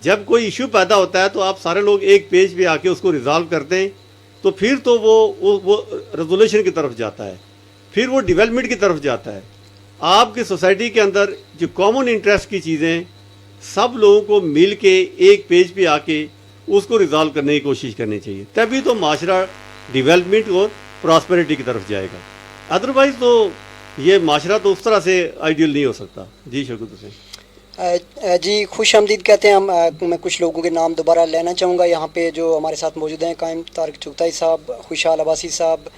جب کوئی ایشو پیدا ہوتا ہے تو آپ سارے لوگ ایک پیج پہ آ کے اس کو ریزالو کرتے ہیں, تو پھر تو وہ ریزولوشن کی طرف جاتا ہے, پھر وہ ڈیولپمنٹ کی طرف جاتا ہے. آپ کی سوسائٹی کے اندر جو کامن انٹرسٹ کی چیزیں سب لوگوں کو مل کے ایک پیج پہ آ کے اس کو ریزالو کرنے کی کوشش کرنی چاہیے, تبھی تو معاشرہ ڈیولپمنٹ اور پراسپیرٹی کی طرف جائے گا. ادروائز تو یہ معاشرہ تو اس طرح سے آئیڈیل نہیں ہو سکتا. جی شوکت حسین. جی خوش آمدید کہتے ہیں. میں کچھ لوگوں کے نام دوبارہ لینا چاہوں گا یہاں پہ جو ہمارے ساتھ موجود ہیں. قائم طارق چغتائی صاحب, خوشحال عباسی صاحب,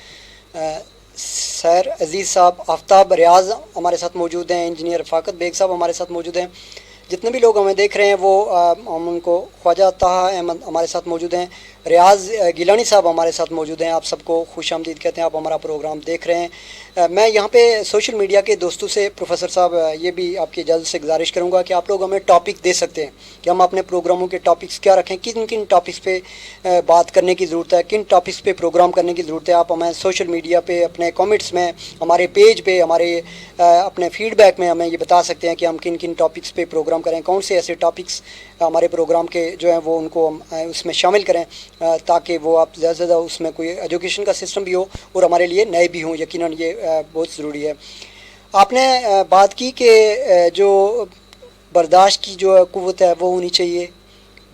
سیر عزیز صاحب, آفتاب ریاض ہمارے ساتھ موجود ہیں, انجینئر رفاقت بیگ صاحب ہمارے ساتھ موجود ہیں. جتنے بھی لوگ ہمیں دیکھ رہے ہیں وہ ہم ان کو, خواجہ طہ احمد ہمارے ساتھ موجود ہیں, ریاض گیلانی صاحب ہمارے ساتھ موجود ہیں. آپ سب کو خوش آمدید کہتے ہیں, آپ ہمارا پروگرام دیکھ رہے ہیں. میں یہاں پہ سوشل میڈیا کے دوستوں سے پروفیسر صاحب یہ بھی آپ کی اجازت سے گزارش کروں گا کہ آپ لوگ ہمیں ٹاپک دے سکتے ہیں کہ ہم اپنے پروگراموں کے ٹاپکس کیا رکھیں, کن کن ٹاپکس پہ بات کرنے کی ضرورت ہے, کن ٹاپکس پہ پروگرام کرنے کی ضرورت ہے. آپ ہمیں سوشل میڈیا پہ, اپنے کامنٹس میں, ہمارے پیج پہ, ہمارے اپنے فیڈ بیک میں ہمیں یہ بتا سکتے ہیں کہ ہم کن کن ٹاپکس پہ پروگرام کریں, کون سے ایسے ٹاپکس ہمارے پروگرام کے جو ہیں وہ ان کو ہم اس میں شامل کریں تاکہ وہ آپ زیادہ سے زیادہ اس میں کوئی ایجوکیشن کا سسٹم بھی ہو اور ہمارے لیے نئے بھی ہوں. یقیناً یہ بہت ضروری ہے. آپ نے بات کی کہ جو برداشت کی جو قوت ہے وہ ہونی چاہیے,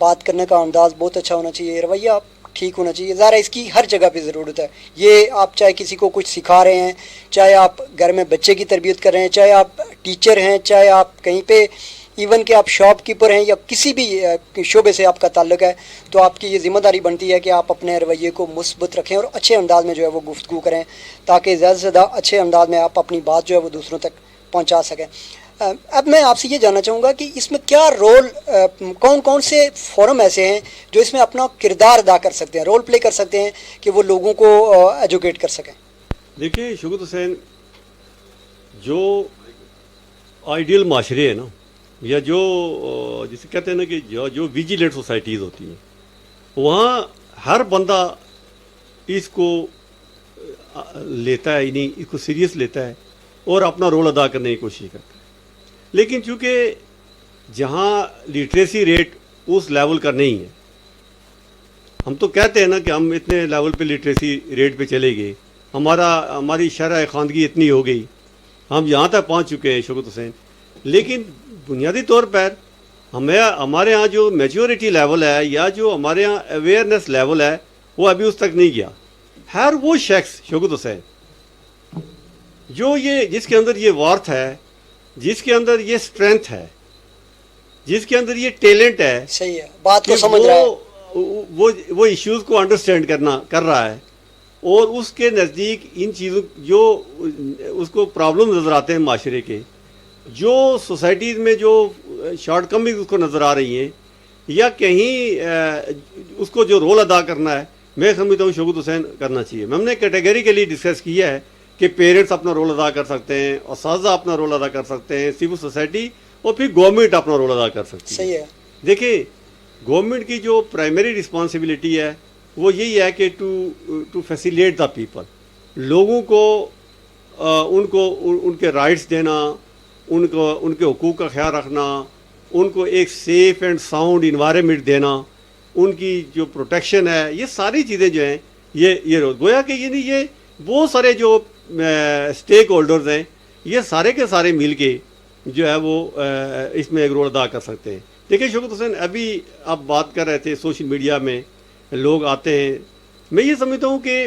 بات کرنے کا انداز بہت اچھا ہونا چاہیے, رویہ ٹھیک ہونا چاہیے. ظاہر ہے اس کی ہر جگہ پہ ضرورت ہے. یہ آپ چاہے کسی کو کچھ سکھا رہے ہیں, چاہے آپ گھر میں بچے کی تربیت کر رہے ہیں, چاہے آپ ٹیچر ہیں, چاہے آپ کہیں پہ ایون کہ آپ شاپ کیپر ہیں یا کسی بھی شعبے سے آپ کا تعلق ہے, تو آپ کی یہ ذمہ داری بنتی ہے کہ آپ اپنے رویے کو مثبت رکھیں اور اچھے انداز میں جو ہے وہ گفتگو کریں تاکہ زیادہ سے زیادہ اچھے انداز میں آپ اپنی بات جو ہے وہ دوسروں تک پہنچا سکیں. اب میں آپ سے یہ جاننا چاہوں گا کہ اس میں کیا رول, کون کون سے فورم ایسے ہیں جو اس میں اپنا کردار ادا کر سکتے ہیں, رول پلے کر سکتے ہیں کہ وہ لوگوں کو ایجوکیٹ کر سکیں. دیکھیے شوکت حسین, جو آئیڈیل معاشرے ہیں نا, یا جو جسے کہتے ہیں نا کہ جو ویجیلنٹ سوسائٹیز ہوتی ہیں, وہاں ہر بندہ اس کو لیتا ہے, یعنی اس کو سیریس لیتا ہے اور اپنا رول ادا کرنے کی کوشش کرتا ہے. لیکن چونکہ جہاں لٹریسی ریٹ اس لیول کا نہیں ہے, ہم تو کہتے ہیں نا کہ ہم اتنے لیول پہ لٹریسی ریٹ پہ چلے گئے, ہماری شرح خواندگی اتنی ہو گئی, ہم یہاں تک پہنچ چکے ہیں شوکت حسین. لیکن بنیادی طور پر ہمارے ہاں جو میچورٹی لیول ہے یا جو ہمارے یہاں اویئرنیس لیول ہے وہ ابھی اس تک نہیں گیا. ہر وہ شخص شوکت حسین جو جس کے اندر یہ وارتھ ہے, جس کے اندر یہ اسٹرینتھ ہے, جس کے اندر یہ ٹیلنٹ ہے, صحیح ہے, بات کو سمجھ رہا ہے, وہ ایشوز کو انڈرسٹینڈ کر رہا ہے, اور اس کے نزدیک ان چیزوں جو اس کو پرابلم نظر آتے ہیں معاشرے کے, جو سوسائٹیز میں جو شارٹ کمنگ اس کو نظر آ رہی ہیں, یا کہیں اس کو جو رول ادا کرنا ہے, میں سمجھتا ہوں شوکت حسین کرنا چاہیے. ہم نے کیٹیگری کے لیے ڈسکس کیا ہے کہ پیرنٹس اپنا رول ادا کر سکتے ہیں, اساتذہ اپنا رول ادا کر سکتے ہیں, سول سوسائٹی, اور پھر گورنمنٹ اپنا رول ادا کر سکتی ہے. صحیح ہے. دیکھیں گورنمنٹ کی جو پرائمری رسپانسبلٹی ہے وہ یہی ہے کہ ٹو فیسیلیٹ دا پیپل, لوگوں کو ان کے رائٹس دینا, ان کے حقوق کا خیال رکھنا, ان کو ایک سیف اینڈ ساؤنڈ انوائرمنٹ دینا, ان کی جو پروٹیکشن ہے, یہ ساری چیزیں جو ہیں یہ گویا کہ یہ بہت سارے جو اسٹیک ہولڈرز ہیں یہ سارے کے سارے مل کے جو ہے وہ اس میں ایک رول ادا کر سکتے ہیں. دیکھیں شوکت حسین, ابھی آپ بات کر رہے تھے سوشل میڈیا میں لوگ آتے ہیں, میں یہ سمجھتا ہوں کہ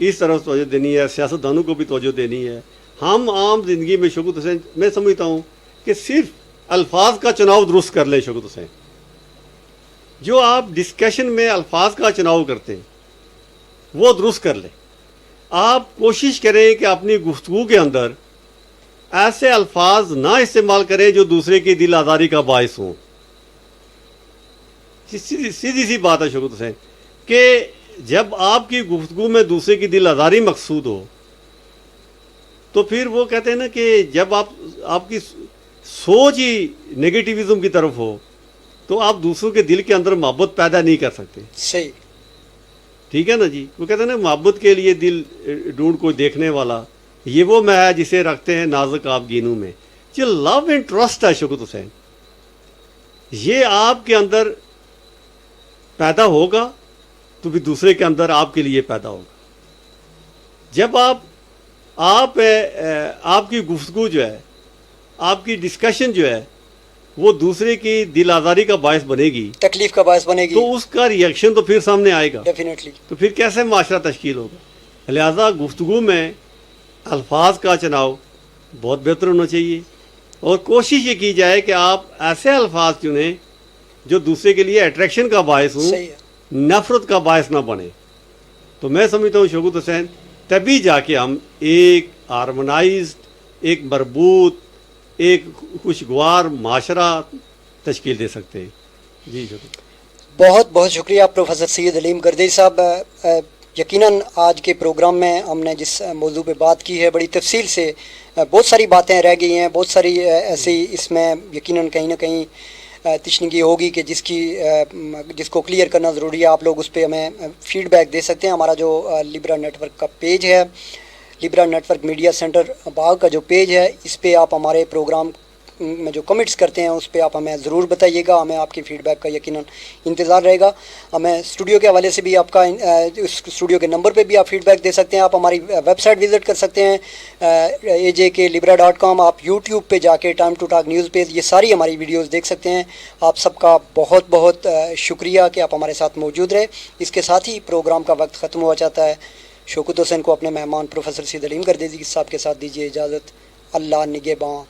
اس طرف توجہ دینی ہے, سیاستدانوں کو بھی توجہ دینی ہے. ہم عام زندگی میں شوکت حسین, میں سمجھتا ہوں کہ صرف الفاظ کا چناؤ درست کر لیں. شوکت حسین, جو آپ ڈسکشن میں الفاظ کا چناؤ کرتے ہیں وہ درست کر لیں. آپ کوشش کریں کہ اپنی گفتگو کے اندر ایسے الفاظ نہ استعمال کریں جو دوسرے کی دل آزاری کا باعث ہوں. سیدھی سی بات ہے شوکت حسین کہ جب آپ کی گفتگو میں دوسرے کی دل آزاری مقصود ہو تو پھر وہ کہتے ہیں نا کہ جب آپ کی سوچ ہی نگیٹیوزم کی طرف ہو تو آپ دوسروں کے دل کے اندر محبت پیدا نہیں کر سکتے. صحیح, ٹھیک ہے نا جی. وہ کہتے ہیں نا محبت کے لیے دل ڈھونڈ کو دیکھنے والا, یہ وہ میں ہے جسے رکھتے ہیں نازک آپ گینوں میں. جو لو اینڈ ٹرسٹ ہے شوکت حسین, یہ آپ کے اندر پیدا ہوگا تو بھی دوسرے کے اندر آپ کے لیے پیدا ہوگا. جب آپ کی گفتگو جو ہے, آپ کی ڈسکشن جو ہے وہ دوسرے کی دل آزاری کا باعث بنے گی, تکلیف کا باعث بنے گی, تو اس کا ری ایکشن تو پھر سامنے آئے گا ڈیفینیٹلی. تو پھر کیسے معاشرہ تشکیل ہوگا. لہذا گفتگو میں الفاظ کا چناؤ بہت بہتر ہونا چاہیے اور کوشش یہ کی جائے کہ آپ ایسے الفاظ چنیں جو دوسرے کے لیے اٹریکشن کا باعث ہوں, صحیح ہے, نفرت کا باعث نہ بنے. تو میں سمجھتا ہوں شوکت حسین تبھی جا کے ہم ایک ہارمونائزڈ, ایک مربوط, ایک خوشگوار معاشرہ تشکیل دے سکتے ہیں. جی شکریہ. بہت بہت شکریہ پروفیسر سید علیم گردیری صاحب. یقیناً آج کے پروگرام میں ہم نے جس موضوع پہ بات کی ہے بڑی تفصیل سے, بہت ساری باتیں رہ گئی ہیں, بہت ساری ایسی اس میں یقیناً کہیں نہ کہیں تشنگی ہوگی کہ جس کو کلیئر کرنا ضروری ہے. آپ لوگ اس پہ ہمیں فیڈ بیک دے سکتے ہیں. ہمارا جو لیبرا نیٹ ورک کا پیج ہے, لیبرا نیٹ ورک میڈیا سینٹر باغ کا جو پیج ہے, اس پہ آپ ہمارے پروگرام میں جو کمنٹس کرتے ہیں اس پہ آپ ہمیں ضرور بتائیے گا. ہمیں آپ کی فیڈ بیک کا یقیناً انتظار رہے گا. ہمیں اسٹوڈیو کے حوالے سے بھی آپ کا اسٹوڈیو کے نمبر پہ بھی آپ فیڈ بیک دے سکتے ہیں. آپ ہماری ویب سائٹ وزٹ کر سکتے ہیں ajklibra.com. آپ یوٹیوب پہ جا کے ٹائم ٹو ٹاک نیوز پہ یہ ساری ہماری ویڈیوز دیکھ سکتے ہیں. آپ سب کا بہت بہت شکریہ کہ آپ ہمارے ساتھ موجود رہے. اس کے ساتھ ہی پروگرام کا وقت ختم ہوا چاہتا ہے. شوکت حسین کو اپنے مہمان پروفیسر سید علیم گردیری صاحب کے ساتھ دیجیے اجازت. اللہ نگہباں.